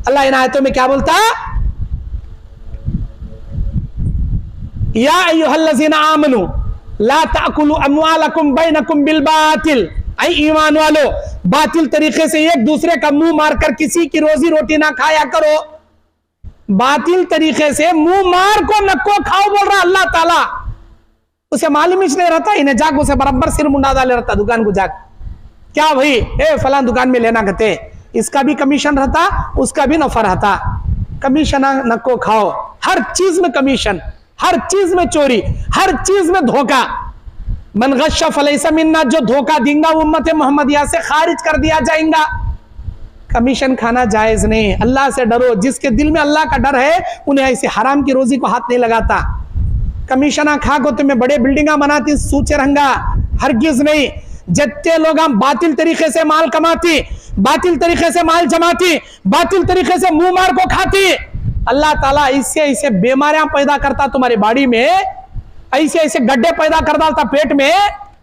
अल्लाह इन आयतों में क्या बोलता है? या अय्युहल्लज़ीना आमनू ला ताकुलू अम्वालकुम बैनकुम बिल बातिल, ऐ ईमान वालो बातिल तरीके से एक दूसरे का मुंह मारकर किसी की रोजी रोटी ना खाया करो। बातिल तरीके से मुंह मार को नको खाओ बोल रहा अल्लाह ताला। उसे मालूम ही नहीं रहता, इन्हें जाग उसे बराबर सिर मुंडा डाले रहता दुकान को जाग, क्या भाई ए फला दुकान में लेना कहते, इसका भी कमीशन रहता, उसका भी नफा रहता। कमीशन नको खाओ, हर चीज में कमीशन, हर चीज में चोरी, हर चीज में धोखा। मन गश्शा फलैसा मिन्ना, जो धोखा देगा उम्मत मोहम्मदिया से खारिज कर दिया जाएगा। कमीशन खाना जायज नहीं, अल्लाह से डरो। जिसके दिल में अल्लाह का डर है उन्हें ऐसे हराम की रोजी को हाथ नहीं लगाता। कमीशन खा को तुम्हें बड़े बिल्डिंगा बनाती सूचे रंगा, हरगिज नहीं। जितने लोग हम बातिल तरीके से माल कमाती, बातिल तरीके से माल जमाती, बातिल तरीके से मुंह मार को खाती, अल्लाह ताला इससे ऐसे बीमारियां पैदा करता तुम्हारी बॉडी में, ऐसे ऐसे गड्ढे पैदा कर डालता पेट में।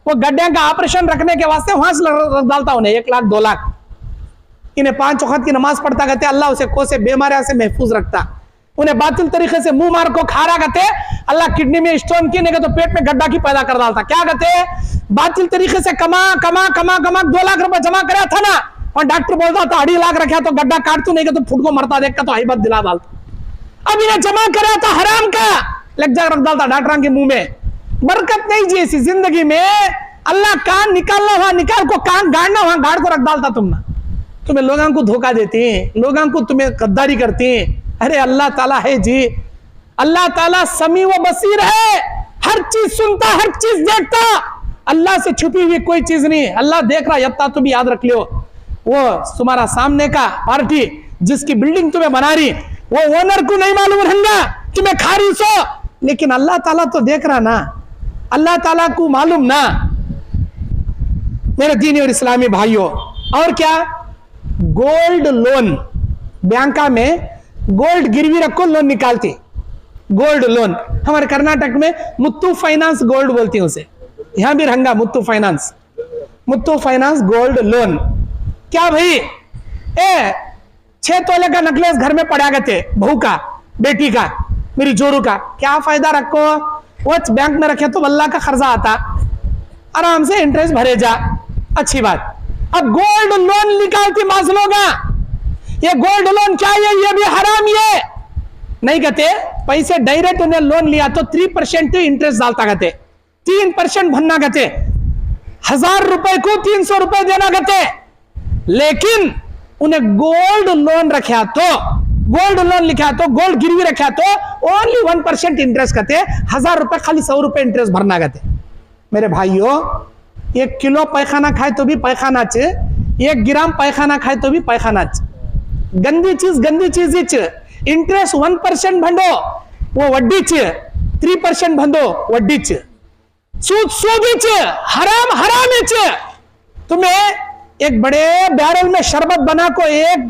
वो गड्ढे का ऑपरेशन रखने के वास्ते वहां से रख डालता उन्हें 1 लाख 2 लाख। इन्हें 5 वक्त की नमाज पढ़ता कहते अल्लाह उसे कोसे बीमारियां से महफूज रखता। उन्हें बातिल तरीके से मुंह मार को खा रहा कहते अल्लाह किडनी में स्टोन की नहीं तो पेट में गड्ढा की पैदा कर डालता। क्या कहते बातिल तरीके से कमा कमा कमा कमा 2 लाख रुपए जमा कराया था ना, और डॉक्टर बोलता था 2.5 लाख रखा तो गड्ढा काट तू नहीं तो फुट को मरता देख का तो हिम्मत दिला डालता। अब इन्हें जमा कराया था हराम का, लग जा रख डालता डॉक्टर के मुंह में। बरकत नहीं जी ऐसी जिंदगी में। अल्लाह कान निकालना वहां निकाल को, कान गाड़ना वहां गाड़ को रख डालता। तुम्हें लोगों को धोखा देती, लोगों को तुम्हें गद्दारी करती। अरे अल्लाह ताला है जी, अल्लाह ताला समी व बसीर है, हर चीज सुनता, हर चीज देखता। अल्लाह से छुपी हुई कोई चीज नहीं, अल्लाह देख रहा। यत्ता तो भी याद रख लियो, वो तुम्हारा सामने का पार्टी जिसकी बिल्डिंग तुम्हें बना रही, वो ओनर को नहीं मालूम रहेगा तुम्हें खा रही सो, लेकिन अल्लाह ताला तो देख रहा ना, अल्लाह ताला को मालूम ना। मेरे दीनी और इस्लामी भाइयों, और क्या गोल्ड लोन, बैंका में गोल्ड गिरवी रखो लोन निकालती, गोल्ड लोन। हमारे कर्नाटक में मुत्तू फाइनेंस गोल्ड बोलती है उसे, यहां भी रहंगा मुत्तू फाइनेंस, मुत्तू फाइनेंस गोल्ड लोन। क्या भाई 6 तोले का नेकलेस घर में पड़ा गए थे, बहू का, बेटी का, मेरी जोरू का, क्या फायदा रखो, वो बैंक में रखे तो अल्लाह का खर्चा आता, आराम से इंटरेस्ट भरे जा, अच्छी बात। अब गोल्ड लोन निकालती माजलोगा, ये गोल्ड लोन क्या है, ये भी हराम। ये नहीं कहते पैसे डायरेक्ट उन्हें लोन लिया तो 3% इंटरेस्ट डालता कहते, 3% भरना कहते, 1000 रुपए को 300 रुपए देना कहते। लेकिन उन्हें गोल्ड लोन रखा तो, गोल्ड लोन लिखा तो, गोल्ड गिरवी रखा तो ओनली 1% इंटरेस्ट कहते, 1000 रुपए खाली 100 रुपए इंटरेस्ट भरना कहते। मेरे भाइयों 1 किलो पैखाना खाए तो भी पैखाना च, 1 ग्राम पैखाना खाए तो भी पैखाना च। गंदी चीज इंटरेस्ट 1% भंडो वो वड्डी च, 3% भंडो वड्डी च, सूद सूदी च, हराम हराम च। तुम्हें एक बड़े बैरल में शरबत बना को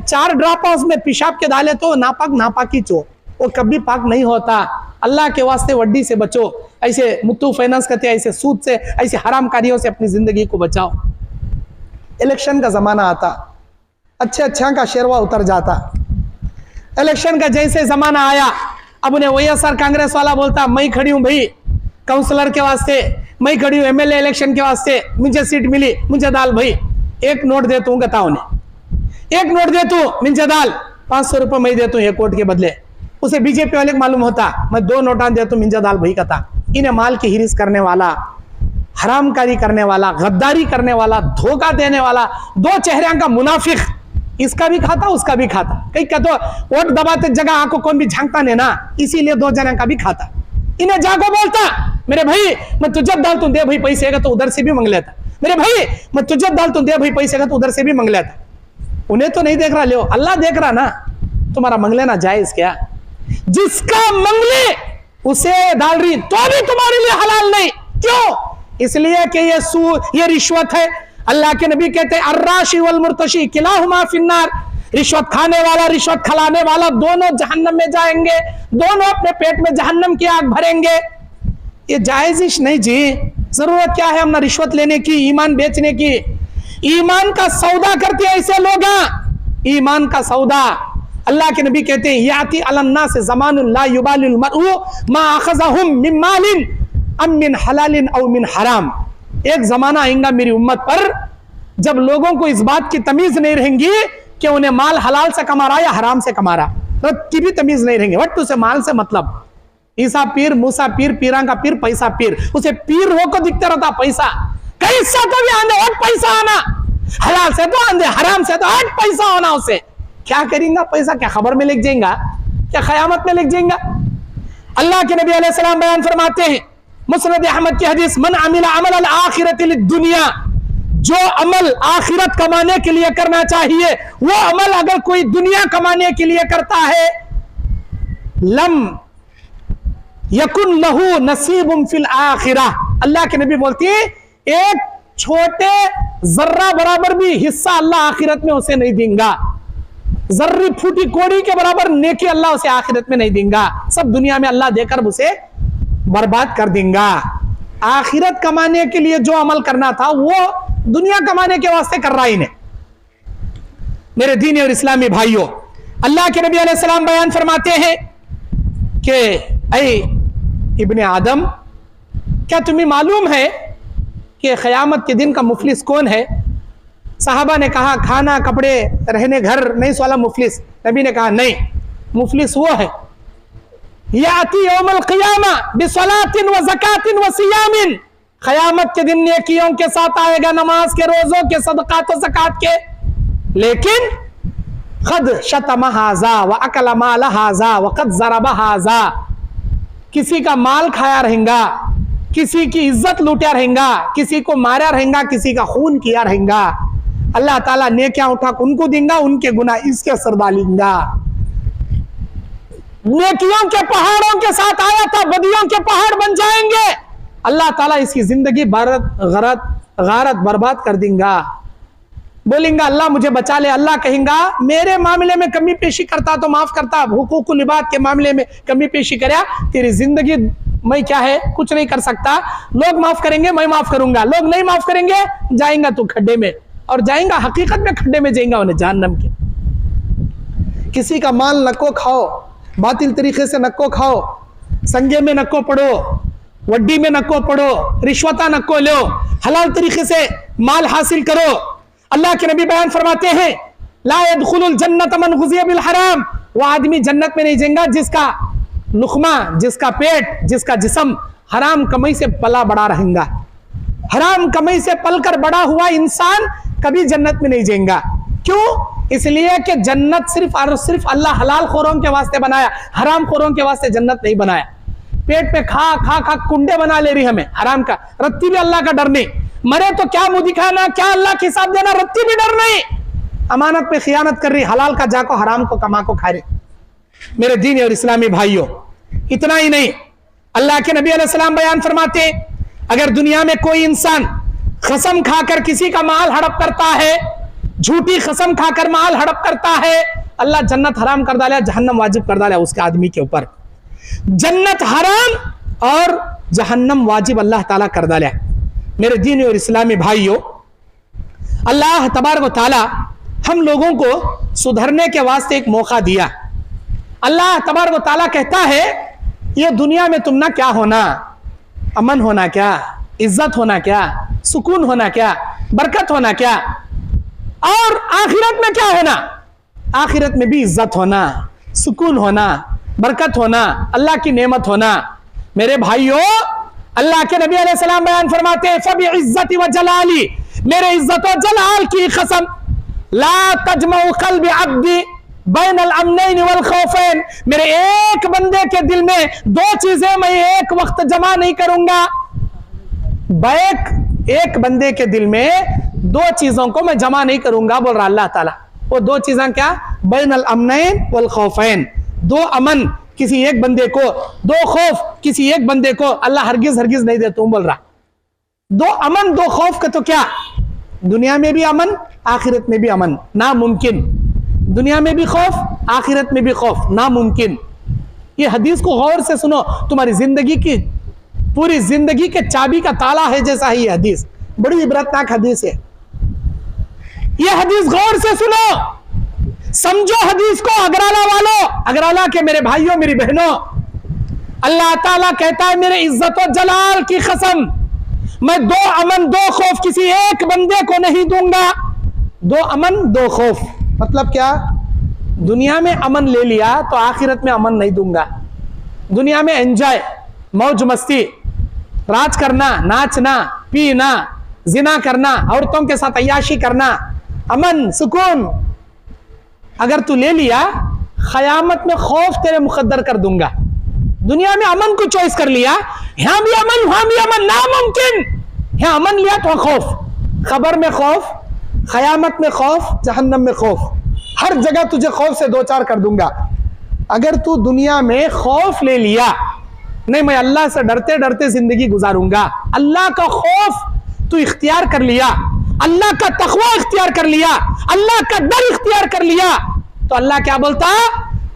4 ड्रॉप उसमें पेशाब के डाले तो नापाकी चो, वो कभी पाक नहीं होता। अल्लाह के वास्ते वड्डी से बचो, ऐसे मुत्तू फाइनेंस कहते हैं, ऐसे सूद से, ऐसे हराम कार्यों से अपनी जिंदगी को बचाओ। इलेक्शन का जमाना आता, अच्छे अच्छा का शेरवा उतर जाता। इलेक्शन का जैसे जमाना आया, अब उन्हें वाईएसआर कांग्रेस वाला बोलता मैं खड़ी हूं भाई काउंसलर के वास्ते, मैं खड़ी हूं एमएलए इलेक्शन के वास्ते, मुझे सीट मिली, मुझे दाल भाई 1 नोट दे तू, कहता उन्हें 1 नोट दे तू, मुझे दाल 500 रुपए मैं दे तू 1 वोट के बदले। उसे बीजेपी वाले को मालूम होता मैं 2 नोटा दे तू, मुझे दाल भाई कहता। इन्हें माल की हिरिस करने वाला, हरामकारी करने वाला, गद्दारी करने वाला, धोखा देने वाला, 2 चेहरे का मुनाफिक, इसका भी खाता उसका भी खाता। कहीं क्या तो वोट दबाते जगह आंखों कौन भी झांकता नहीं ना, इसीलिए 2 जने का भी खाता। इन्हें जाको बोलता मेरे भाई मैं तुझे डाल तू दे भाई पैसे का तो उधर से भी मांग लेता, मेरे भाई मैं तुझे डाल तू दे भाई पैसे का तो उधर से भी मांग लेता। उन्हें तो नहीं देख रहा, लियो अल्लाह देख रहा ना, तुम्हारा मांग लेना जायज क्या? जिसका मंगले उसे डाल रही तो भी तुम्हारे लिए हलाल नहीं। क्यों? इसलिए कि ये रिश्वत है। अल्लाह के नबी कहते हैं अर्राशी वल मुर्तशी किलाहुमा फिन्नार, रिश्वत खाने वाला रिश्वत खिलाने वाला दोनों जहन्नम में जाएंगे, दोनों अपने पेट में जहन्नम की आग भरेंगे। ये जायज नहीं जी। जरूरत क्या है हमने रिश्वत लेने की, ईमान बेचने की? ईमान का सौदा करते हैं ऐसे लोग, ईमान का सौदा। अल्लाह के नबी कहते हैं याती अलन्ना से ज़मानुन ला युबालिल मरउ मा अखज़हुम मिन मालिन अम मिन हलालिन औ मिन हराम। एक जमाना आएगा मेरी उम्मत पर जब लोगों को इस बात की तमीज नहीं रहेंगी कि उन्हें माल हलाल से कमा रहा या हराम से कमा रहा, की भी तमीज नहीं रहेंगी। वट से माल से मतलब ईसा पीर, मूसा पीर, पीरा का पीर, पैसा पीर। उसे पीर रोको दिखता रहता पैसा, कैसा तो भी आंधे हट पैसा आना, हलाल से तो आंधे, हराम से तो हट पैसा होना। उसे क्या करेंगे पैसा? क्या खबर में लिख जाएगा? क्या क़यामत में लिख जाएगा? अल्लाह के नबी अलैहिस्सलाम बयान फरमाते हैं, मुस्नद अहमद की हदीस, मन अमिला अमल अल आखिरत लिद दुनिया, जो अमल आखिरत कमाने के लिए करना चाहिए, वो अमल अगर कोई दुनिया कमाने के लिए करता है, लम यकुन लहू नसीबुम फिल आखिरा। अल्लाह के नबी बोलती है, एक छोटे जर्रा बराबर भी हिस्सा अल्लाह आखिरत में उसे नहीं देगा। जर्री फूटी कोड़ी के बराबर नेकी अल्लाह उसे आखिरत में नहीं देगा। सब दुनिया में अल्लाह देकर उसे बर्बाद कर देगा। आखिरत कमाने के लिए जो अमल करना था वो दुनिया कमाने के वास्ते कर रहा ही नहीं। मेरे दीनी और इस्लामी भाइयों, अल्लाह के नबी अलैहिस्सलाम बयान फरमाते हैं कि ऐ इब्ने आदम, क्या तुम्हें मालूम है कि क़यामत के दिन का मुफलिस कौन है? साहबा ने कहा, खाना, कपड़े, रहने घर नहीं वाला मुफलिस। नबी ने कहा, नहीं, मुफलिस वो है याती यौमल क़ियामा बिस्सलातिन व ज़कातिन व सियामिन, क़यामत के दिन नेकियों के साथ आएगा, नमाज के, रोजों के, सदक़ात व ज़कात के, लेकिन क़द शतम हाज़ा व अकल माल हाज़ा व क़द ज़रब हाज़ा, किसी का माल खाया रहेगा, किसी की इज्जत लूटा रहेगा, किसी को मारा रहेगा, किसी का खून किया रहेगा। अल्लाह ताला नेकियां उठा उनको देगा, उनके गुनाह इसके असर डालेगा। नेकियों के पहाड़ों के साथ आया था, बदियों के पहाड़ बन जाएंगे। अल्लाह ताला इसकी जिंदगी गारत बर्बाद कर देगा। बोलेंगा अल्लाह मुझे बचा ले। अल्लाह कहेगा मेरे मामले में कमी पेशी करता तो माफ करता, हुकूकुल इबाद के मामले में कमी पेशी करया, तेरी जिंदगी मैं क्या है, कुछ नहीं कर सकता। लोग माफ करेंगे, मैं माफ करूंगा, लोग नहीं माफ करेंगे, जाएगा तू खड्डे में, और जाएगा हकीकत में खड्डे में जाएगा, उन्हें जहन्नम के। किसी का माल नको खाओ, बातिल तरीके से नको खाओ, संगे में नको पड़ो, वड्डी में नको पड़ो, रिश्वता नको लो, हलाल तरीके से माल हासिल करो। अल्लाह के नबी बयान फरमाते हैं, ला यदखुलुल जन्नत मन गुज़िया बिल हराम, वो आदमी जन्नत में नहीं जाएगा जिसका लुक़मा, जिसका पेट, जिसका जिस्म हराम कमाई से पला बड़ा रहेगा। हराम कमाई से पलकर बड़ा हुआ इंसान कभी जन्नत में नहीं जाएगा। क्यों? इसलिए कि जन्नत सिर्फ और सिर्फ अल्लाह हलाल खोरों के वास्ते बनाया, हराम खोरों के वास्ते जन्नत नहीं बनाया। पेट पे खा खा खा कुंडे बना ले रही हमें हराम का, रत्ती भी अल्लाह का डर नहीं, मरे तो क्या मुंह दिखाना, क्या अल्लाह के हिसाब देना, रत्ती भी डर नहीं। अमानत पे खियानत कर रही, हलाल का जाको हराम को कमा को खा रहे। मेरे दीनी और इस्लामी भाइयों, इतना ही नहीं, अल्लाह के नबी अलैहिस्सलाम बयान फरमाते, अगर दुनिया में कोई इंसान कसम खाकर किसी का माल हड़प करता है, झूठी कसम खाकर माल हड़प करता है, अल्लाह जन्नत हराम कर डाले, जहन्नम वाजिब कर डाले उसके आदमी के ऊपर। जन्नत हराम और जहन्नम वाजिब अल्लाह ताला कर डाले। मेरे दीनी और इस्लामी भाइयों, अल्लाह तबारक व तआला हम लोगों को सुधरने के वास्ते एक मौका दिया। अल्लाह तबारक व तआला कहता है, ये दुनिया में तुम ना क्या होना, अमन होना क्या, इज्जत होना क्या, सुकून होना क्या, बरकत होना क्या, और आखिरत में क्या होना, आखिरत में भी इज्जत होना, सुकून होना, बरकत होना, अल्लाह की नेमत होना। मेरे भाइयों, अल्लाह के नबी अलैहिस्सलाम बयान फरमाते हैं, फबि इज्जती व जलाली, मेरे इज्जत व जलाल की कसम, ला तजमउ क़ल्ब अब्दी बैन अल अमनैन वल खौफैन, मेरे एक बंदे के दिल में दो चीजें मैं एक वक्त जमा नहीं करूंगा। एक बंदे के दिल में दो चीजों को मैं जमा नहीं करूंगा, बोल रहा अल्लाह ताला। वो दो चीजें क्या? बैन अल अमनैन वल खौफैन, दो अमन किसी एक बंदे को, दो खौफ किसी एक बंदे को अल्लाह हरगिज हरगिज नहीं देता हूं, बोल रहा। दो अमन दो खौफ का तो क्या, दुनिया में भी अमन, आखिरत में भी अमन, नामुमकिन। दुनिया में भी खौफ, आखिरत में भी खौफ, नामुमकिन। ये हदीस को गौर से सुनो, तुम्हारी जिंदगी की, पूरी जिंदगी के चाबी का ताला है जैसा ही हदीस, बड़ी इबरतनाक हदीस है। ये हदीस गौर से सुनो, समझो हदीस को। अगराला वालों, अगराला के मेरे भाइयों, मेरी बहनों, अल्लाह ताला कहता है, मेरे इज्जत और जलाल की कसम, मैं दो अमन दो खौफ किसी एक बंदे को नहीं दूंगा। दो अमन दो खौफ मतलब क्या? दुनिया में अमन ले लिया तो आखिरत में अमन नहीं दूंगा। दुनिया में एंजॉय, मौज मस्ती, राज करना, नाचना, पीना, जिना करना, औरतों के साथ अय्याशी करना, अमन सुकून अगर तू ले लिया, क़यामत में खौफ तेरे मुकद्दर कर दूंगा। दुनिया में अमन को चॉइस कर लिया, यहां भी अमन वहां भी अमन, नामुमकिन। यहां अमन लिया तो खौफ, खबर में खौफ, क़यामत में खौफ, जहन्नम में खौफ, हर जगह तुझे खौफ से दो चार कर दूंगा। अगर तू दुनिया में खौफ ले लिया, नहीं मैं अल्लाह से डरते डरते जिंदगी गुजारूंगा, अल्लाह का खौफ तू इख्तियार कर लिया, अल्लाह का तक़वा इख्तियार कर लिया, अल्लाह का डर इख्तियार कर लिया, तो अल्लाह क्या बोलता,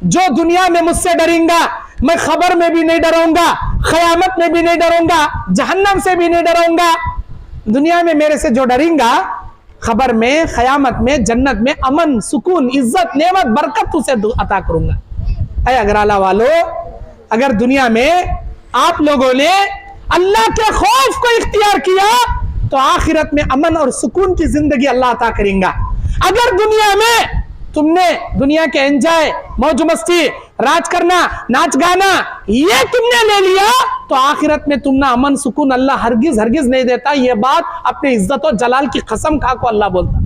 जो दुनिया में मुझसे डरेगा मैं खबर में भी नहीं डरूंगा, क़यामत में भी नहीं डरूंगा, जहन्नम से भी नहीं डरूंगा। दुनिया में मेरे से जो डरेगा, खबर में, क़यामत में, जन्नत में अमन, सुकून, इज्जत, नेमत, बरकत उसे अता करूंगा। अरे अगराला वालों, अगर दुनिया में आप लोगों ने अल्लाह के खौफ को इख्तियार किया तो आखिरत में अमन और सुकून की जिंदगी अल्लाह अता करेगा। अगर दुनिया में तुमने दुनिया के एंजॉय, मौज मस्ती, राज करना, नाच गाना ये तुमने ले लिया तो आखिरत में तुमने अमन सुकून अल्लाह हरगिज हरगिज नहीं देता। ये बात अपने इज्जत और जलाल की कसम खा को अल्लाह बोलता,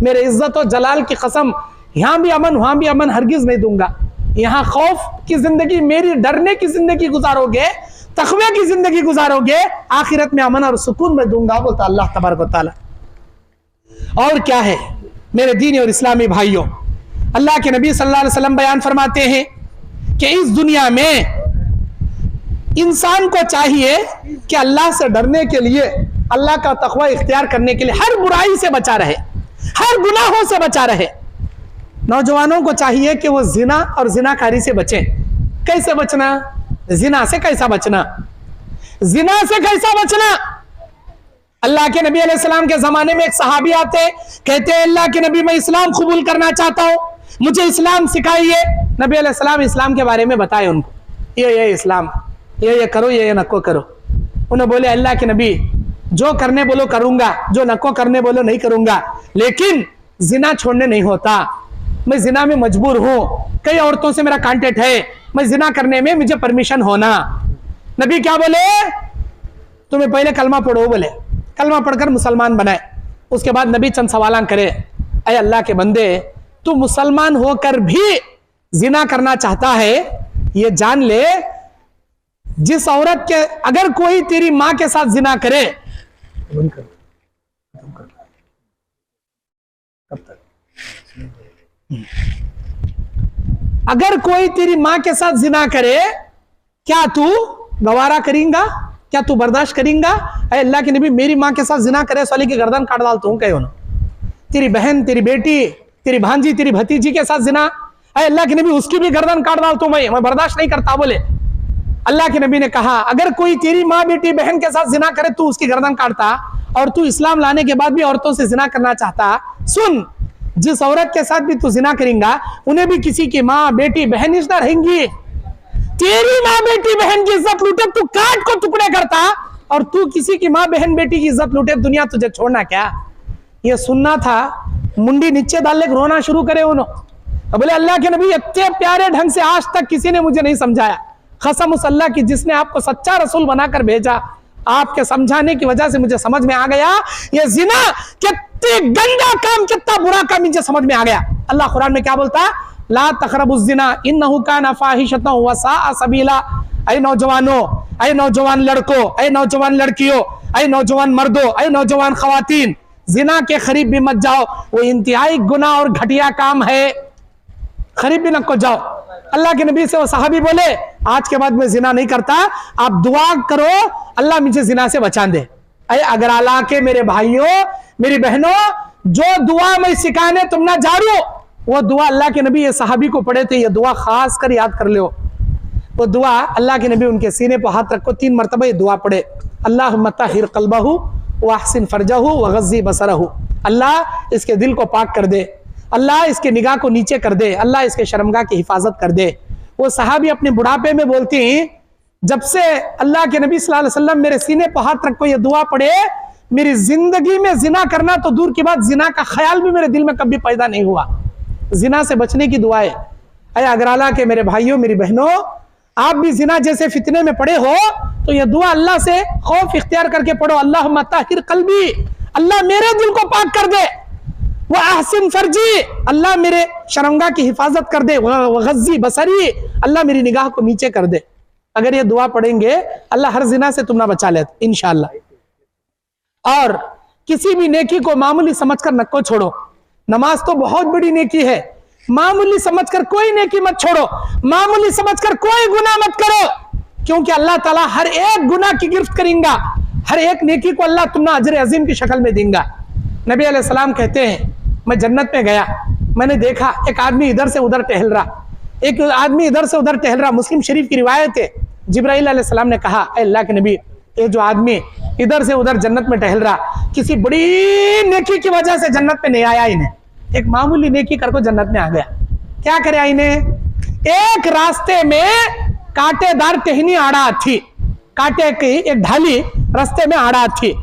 मेरे इज्जत और जलाल की कसम, यहां भी अमन वहां भी अमन हरगिज नहीं दूंगा। यहां खौफ की जिंदगी, मेरी डरने की जिंदगी गुजारोगे, तक़वे की जिंदगी गुजारोगे, आखिरत में अमन और सुकून में दूंगा, बोलता अल्लाह तबारक व तआला। और क्या है मेरे दीनी और इस्लामी भाइयों, अल्लाह के नबी सल्लल्लाहु अलैहि वसल्लम बयान फरमाते हैं कि इस दुनिया में इंसान को चाहिए कि अल्लाह से डरने के लिए, अल्लाह का तक़वा इख्तियार करने के लिए हर बुराई से बचा रहे, हर गुनाहों से बचा रहे। नौजवानों को चाहिए कि वो जिना और जिनाकारी से बचें। कैसे बचना? जिना से कैसा बचना? जिना से कैसा बचना? अल्लाह के नबी अलैहिस्सलाम के जमाने में एक सहाबी आते, कहते हैं अल्लाह के नबी मैं इस्लाम कबूल करना चाहता हूँ, मुझे इस्लाम सिखाइए। नबी अलैहिस्सलाम इस्लाम के बारे में बताए उनको, ये इस्लाम, ये करो, ये नको करो। उन्हें बोले अल्लाह के नबी जो करने बोलो करूंगा, जो नको करने बोलो नहीं करूंगा, लेकिन जिना छोड़ने नहीं होता, मैं जिना में मजबूर हूं, कई औरतों से मेरा कांटेक्ट है, मैं जिना करने में मुझे परमिशन होना। नबी क्या बोले? तुम्हें पहले कलमा पढ़ो, बोले कलमा पढ़कर मुसलमान बनाए। उसके बाद नबी चंद सवाल करे, अरे अल्लाह के बंदे तू मुसलमान होकर भी जिना करना चाहता है, ये जान ले जिस औरत के, अगर कोई तेरी माँ के साथ जिना करे, अगर कोई तेरी माँ के साथ जिना करे, क्या तू गवारा करेगा? क्या तू बर्दाश्त करेगा? अरे अल्लाह के नबी मेरी माँ के साथ जिना करे, साली की गर्दन काट डालता हूं। कहो ना, तेरी बहन, तेरी बेटी, तेरी भांजी, तेरी भतीजी के साथ जिना, अरे अल्लाह के नबी उसकी भी गर्दन काट डालता हूं, मैं बर्दाश्त नहीं करता। बोले अल्लाह के नबी ने कहा अगर कोई तेरी माँ, बेटी, बहन के साथ जिना करे, तू उसकी गर्दन काटता, और तू इस्लाम लाने के बाद भी औरतों से जिना करना चाहता, सुन जिस औरत के साथ भी तू जिना करेगा उन्हें भी किसी की माँ, बेटी, बहन इज्जत रहेंगी। तेरी माँ, बेटी, बहन की इज्जत लूटे, तू काट को टुकड़े करता, और तू किसी की माँ, बहन, बेटी की इज्जत लूटे, दुनिया तुझे छोड़ना क्या? ये सुनना था, मुंडी नीचे डालने रोना शुरू करे उन्होंने। बोले अल्लाह के नबी इतने प्यारे ढंग से आज तक किसी ने मुझे नहीं समझाया, कसम उस अल्लाह की जिसने आपको सच्चा रसूल बनाकर भेजा, आपके समझाने की वजह से मुझे समझ में आ गया ये जिना कितने गंदा काम, कितना बुरा काम मुझे समझ में आ गया। अल्लाह कुरान में क्या बोलता? ला तक़रबुज़ ज़िना इन्नहु काना फ़ाहिशतन व साअ सबीला। ऐ नौजवानों, ऐ नौजवान लड़कों, ऐ नौजवान लड़कियों, ऐ नौजवान मर्दों, ऐ नौजवान खवातीन, जिना के करीब भी मत जाओ, वो इंतहाई गुनाह और घटिया काम है, करीब भी न को जाओ। अल्लाह के नबी से वो सहाबी बोले आज के बाद मैं जिना नहीं करता, आप दुआ करो अल्लाह मुझे जिना से बचा दे। अरे अगर अल्लाह के मेरे भाइयों, मेरी बहनों, जो दुआ मैं सिखाने तुम ना जानो, वो दुआ अल्लाह के नबी ये सहाबी को पढ़े थे, ये दुआ खास कर याद कर लो। वो दुआ अल्लाह के नबी उनके सीने पर हाथ रखो, 3 मरतबा ये दुआ पढ़े, अल्लाहुम्मा तहिर क़ल्बहु व अहसिन फ़रजहु व गज़्ज़ि बसरहु। अल्लाह इसके दिल को पाक कर दे, अल्लाह इसके निगाह को नीचे कर दे, अल्लाह इसके शर्मगाह की हिफाजत कर दे। वो सहाबी अपने बुढ़ापे में बोलती हैं जब से अल्लाह के नबी सल्लल्लाहु अलैहि वसल्लम मेरे सीने पर हाथ रखो ये दुआ पढ़े, मेरी जिंदगी में जिना करना तो दूर की बात, जिना का ख्याल भी मेरे दिल में कभी पैदा नहीं हुआ। जिना से बचने की दुआ है। अरे अगराला के मेरे भाइयों, मेरी बहनों, आप भी जिना जैसे फितने में पड़े हो तो ये दुआ अल्लाह से खौफ इख्तियार करके पढ़ो, अल्लाहुम्मा ताहिर कल्बी, अल्लाह मेरे दिल को पाक कर दे, वह अहसिन फर्जी, अल्लाह मेरे शर्मगाह की हिफाजत कर दे, वह गज्जी बसरी, अल्लाह मेरी निगाह को नीचे कर दे। अगर ये दुआ पढ़ेंगे अल्लाह हर जिना से तुम ना बचा लेते इंशाअल्लाह। और किसी भी नेकी को मामूली समझकर नको छोड़ो। नमाज तो बहुत बड़ी नेकी है, मामूली समझकर कोई नेकी मत छोड़ो, मामूली समझकर कोई गुनाह मत करो, क्योंकि अल्लाह ताला हर एक गुनाह की गिरफ्त करेगा, हर एक नेकी को अल्लाह तुमने अजर अजीम की शक्ल में देगा। नबी अलैहिस्सलाम कहते हैं, मैं जन्नत में गया, मैंने देखा एक आदमी इधर से उधर टहल रहा, एक आदमी इधर से उधर टहल रहा। मुस्लिम शरीफ की रिवायत है, जिब्राइल अलैहिस्सलाम ने कहा, अल्लाह के नबी, ये जो आदमी इधर से उधर जन्नत में टहल रहा, किसी बड़ी नेकी की वजह से जन्नत में नहीं आया, इन्हें एक मामूली नेकी करके जन्नत में आ गया। क्या करे इन्हें? एक रास्ते में कांटेदार टहनी आड़ा थी, कांटे की एक ढाली रास्ते में आड़ा थी,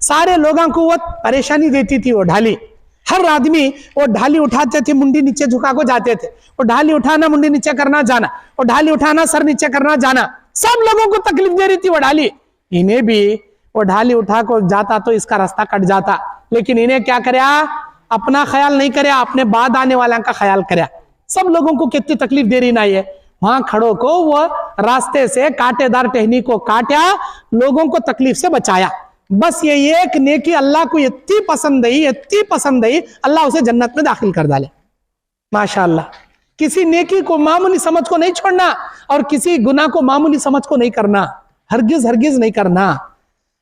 सारे लोगों को वो परेशानी देती थी। वो ढाली, हर आदमी वो ढाली उठाते थे, मुंडी नीचे झुका को जाते थे, वो ढाली उठाना, मुंडी नीचे करना जाना, वो ढाली उठाना, सर नीचे करना जाना, सब लोगों को तकलीफ दे रही थी वो ढाली। इन्हें भी वो ढाली उठा को जाता तो इसका रास्ता कट जाता, लेकिन इन्हें क्या करया? अपना ख्याल नहीं करया, अपने बाद आने वाला का ख्याल करया। सब लोगों को कितनी तकलीफ दे रही ना, ये वहां खड़ो को वो रास्ते से कांटेदार टहनी को काटा, लोगों को तकलीफ से बचाया। बस ये एक नेकी अल्लाह को इतनी पसंद आई, इतनी पसंद आई, अल्लाह उसे जन्नत में दाखिल कर डाले। माशाअल्लाह। किसी नेकी को मामूली समझ को नहीं छोड़ना और किसी गुनाह को मामूली समझ को नहीं करना, हरगिज हरगिज नहीं करना।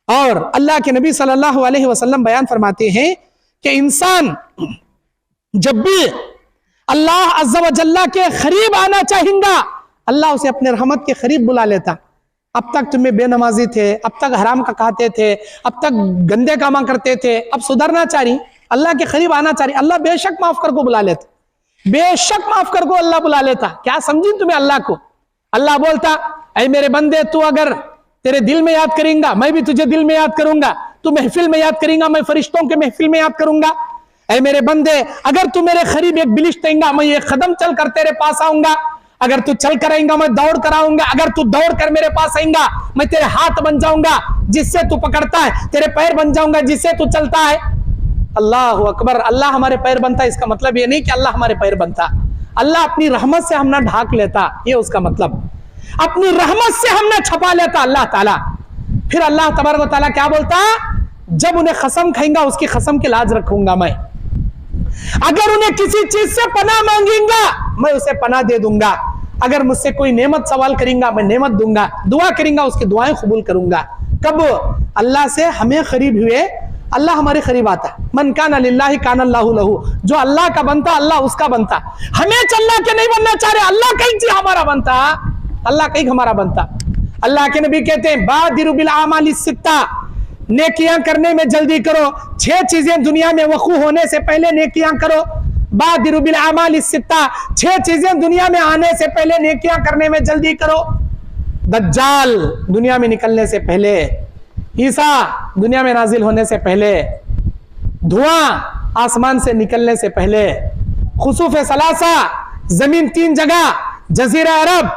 और अल्लाह के नबी सल्लल्लाहु अलैहि वसल्लम बयान फरमाते हैं कि इंसान जब भी अल्लाह अज़्ज़ा व जल्ला के करीब आना चाहेगा, अल्लाह उसे अपने रहमत के करीब बुला लेता। अब तक तुम्हें बेनमाजी थे, अब तक हराम का खाते थे, अब तक गंदे कामा करते थे, अब सुधरना चाह रही, अल्लाह के करीब आना चाह रही, अल्लाह बेशक माफ कर को बुला लेता, बेशक माफ कर को अल्लाह बुला लेता। क्या समझी तुम्हें अल्लाह को? अल्लाह बोलता, ऐ मेरे बंदे, तू अगर तेरे दिल में याद करेंगा, मैं भी तुझे दिल में याद करूंगा, तू महफिल में याद करेंगा, मैं फरिश्तों के महफिल में याद करूंगा। ऐ मेरे बंदे, अगर तू मेरे करीब एक बिलिश देंगा, मैं एक कदम चल कर तेरे पास आऊंगा, अगर तू चल कर आएगा मैं दौड़ कर आऊंगा, अगर तू दौड़ कर मेरे पास आएगा मैं तेरे हाथ बन जाऊंगा जिससे तू पकड़ता है, तेरे पैर बन जाऊंगा जिससे तू चलता है। अल्लाह अकबर। अल्लाह हमारे पैर बनता है, इसका मतलब ये नहीं कि अल्लाह हमारे पैर बनता, अल्लाह अपनी रहमत से हमने ढाक लेता, ये उसका मतलब, अपनी रहमत से हमने छपा लेता अल्लाह ताला। फिर अल्लाह तबारक व तआला क्या बोलता? जब उन्हें कसम खाएंगा उसकी कसम की लाज रखूंगा मैं, अगर उन्हें किसी चीज से पनाह मांगेगा मैं उसे पनाह दे दूंगा, अगर मुझसे कोई नेमत सवाल करेंगा मैं नेमत दूंगा, दुआ करेंगा उसकी दुआएं कबूल करूंगा। कब? अल्लाह से हमें करीब हुए अल्लाह हमारे करीब आता। मन काना लिल्लाहि काना अल्लाहु लहू, जो अल्लाह का बनता अल्लाह उसका बनता। हमें अल्लाह के नहीं बनना चाह रहे, अल्लाह कहीं से हमारा बनता, अल्लाह कहीं हमारा बनता। अल्लाह के नबी कहते हैं, बादिरु बिल आमालि सित्ता, नेकियां करने में जल्दी करो, 6 चीजें दुनिया में वकू होने से पहले नेकियां करो। बादिरु बिल आमालि सित्ता, 6 चीजें दुनिया में आने से पहले नेकियां करने में जल्दी करो। दज्जाल दुनिया में निकलने से पहले, ईसा दुनिया में नाजिल होने से पहले, धुआं आसमान से निकलने से पहले, खुसूफ सलासा, जमीन 3 जगह, जजीरा अरब,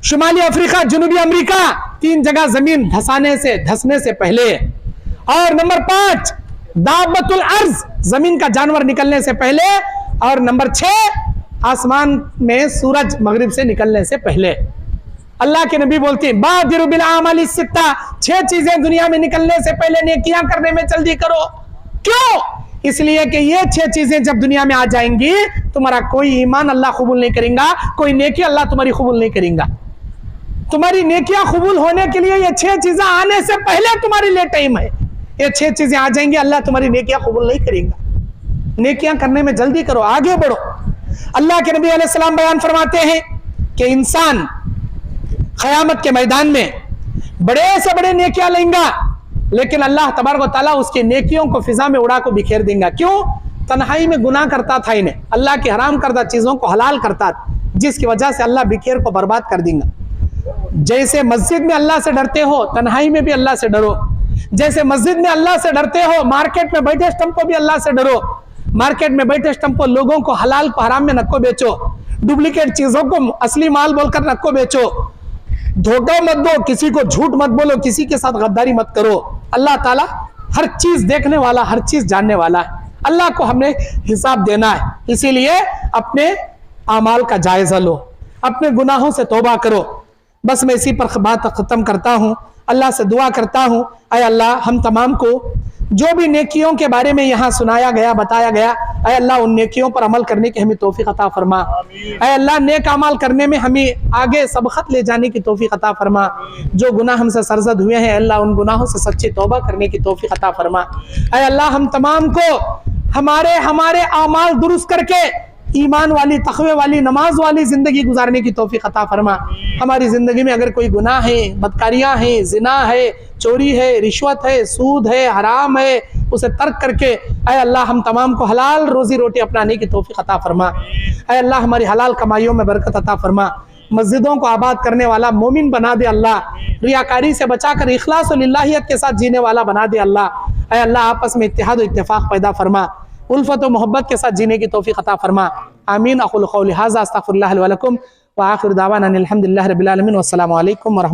शुमाली अफ्रीका, जनूबी अमेरिका, 3 जगह जमीन धसने से पहले। और नंबर 5 दाबतुल अर्ज, जमीन का जानवर निकलने से पहले। और नंबर 6 आसमान में सूरज मगरिब से निकलने से पहले। अल्लाह के नबी बोलते हैं, बादिरु बिल आमालि सित्ता, 6 चीजें दुनिया में निकलने से पहले नेकियां करने में जल्दी करो। क्यों? इसलिए कि ये 6 चीजें जब दुनिया में आ जाएंगी, तुम्हारा कोई ईमान अल्लाह कबूल नहीं करेगा, कोई नेकी अल्लाह तुम्हारी कबूल नहीं करेगा। तुम्हारी नेकियां कबूल होने के लिए ये 6 चीजें आने से पहले तुम्हारे लिए टाइम है। ये 6 चीजें आ जाएंगी, अल्लाह तुम्हारी नेकियां कबूल नहीं करेगा। नेकियां करने में जल्दी करो, आगे बढ़ो। अल्लाह के नबी अलैहि सलाम बयान फरमाते हैं कि इंसान क़यामत के मैदान में बड़े से बड़े नेकियां लेगा, लेकिन अल्लाह तबारक व तआला उसकी नेकियों को फिजा में उड़ा को बिखेर देगा। क्यों? तन्हाई में गुनाह करता था, इन्हें अल्लाह की हराम करदा चीजों को हलाल करता, जिसकी वजह से अल्लाह बिखेर को बर्बाद कर देगा। जैसे मस्जिद में अल्लाह से डरते हो, तन्हाई में भी अल्लाह से डरो। जैसे मस्जिद में अल्लाह से डरते हो, मार्केट में बैठे स्टंपो भी अल्लाह से डरो। मार्केट में बैठे स्टंपो लोगों को हलाल को हराम में नको बेचो, डुप्लीकेट चीजों को असली माल बोलकर नको बेचो। धोखा मत दो, किसी को झूठ मत बोलो, किसी के साथ गद्दारी मत करो। अल्लाह ताला हर चीज देखने वाला, हर चीज जानने वाला है। अल्लाह को हमने हिसाब देना है, इसीलिए अपने अमाल का जायजा लो, अपने गुनाहों से तौबा करो। बस मैं इसी पर बात खत्म करता हूँ। अल्लाह से दुआ करता हूँ, ऐ अल्लाह हम तमाम को जो भी नेकियों के बारे में यहाँ सुनाया गया, बताया गया, ऐ अल्लाह उन नेकियों पर अमल करने की हमें तौफीक अता फरमा। ऐ अल्लाह नेक अमल करने में हमें आगे सबकत ले जाने की तौफीक अता फरमा। जो गुनाह हमसे सरजद हुए हैं अल्लाह उन गुनाहों से सच्ची तौबा करने की तौफीक अता फरमा। ऐ अल्लाह हम तमाम को हमारे अमाल दुरुस्त करके ईमान वाली, तक़वे वाली, नमाज वाली जिंदगी गुजारने की तौफीक अता फरमा। हमारी जिंदगी में अगर कोई गुनाह है, बदकारियां हैं, जिना है, चोरी है, रिश्वत है, सूद है, हराम है, उसे तर्क करके ऐ अल्लाह हम तमाम को हलाल रोजी रोटी अपनाने की तौफीक अता फरमा। ऐ अल्लाह हमारी हलाल कमाइयों में बरकत अता फरमा। मस्जिदों को आबाद करने वाला मोमिन बना दे अल्लाह। रियाकारी से बचाकर इखलास और लिल्लाहियत के साथ जीने वाला बना दे अल्लाह। ऐ अल्लाह आपस में इत्तेहाद और इत्तेफाक पैदा फरमा, उल्फत और मोहब्बत के साथ जीने की तौफीक अता फरमा। आमीन। अक़ूलु क़ौली हाज़ा अस्तग़फ़िरुल्लाह ली व लकुम व आखिरु दावाना अनिल हम्दुलिल्लाहि रब्बिल आलमीन। वस्सलामु अलैकुम व रहमतुल्लाह।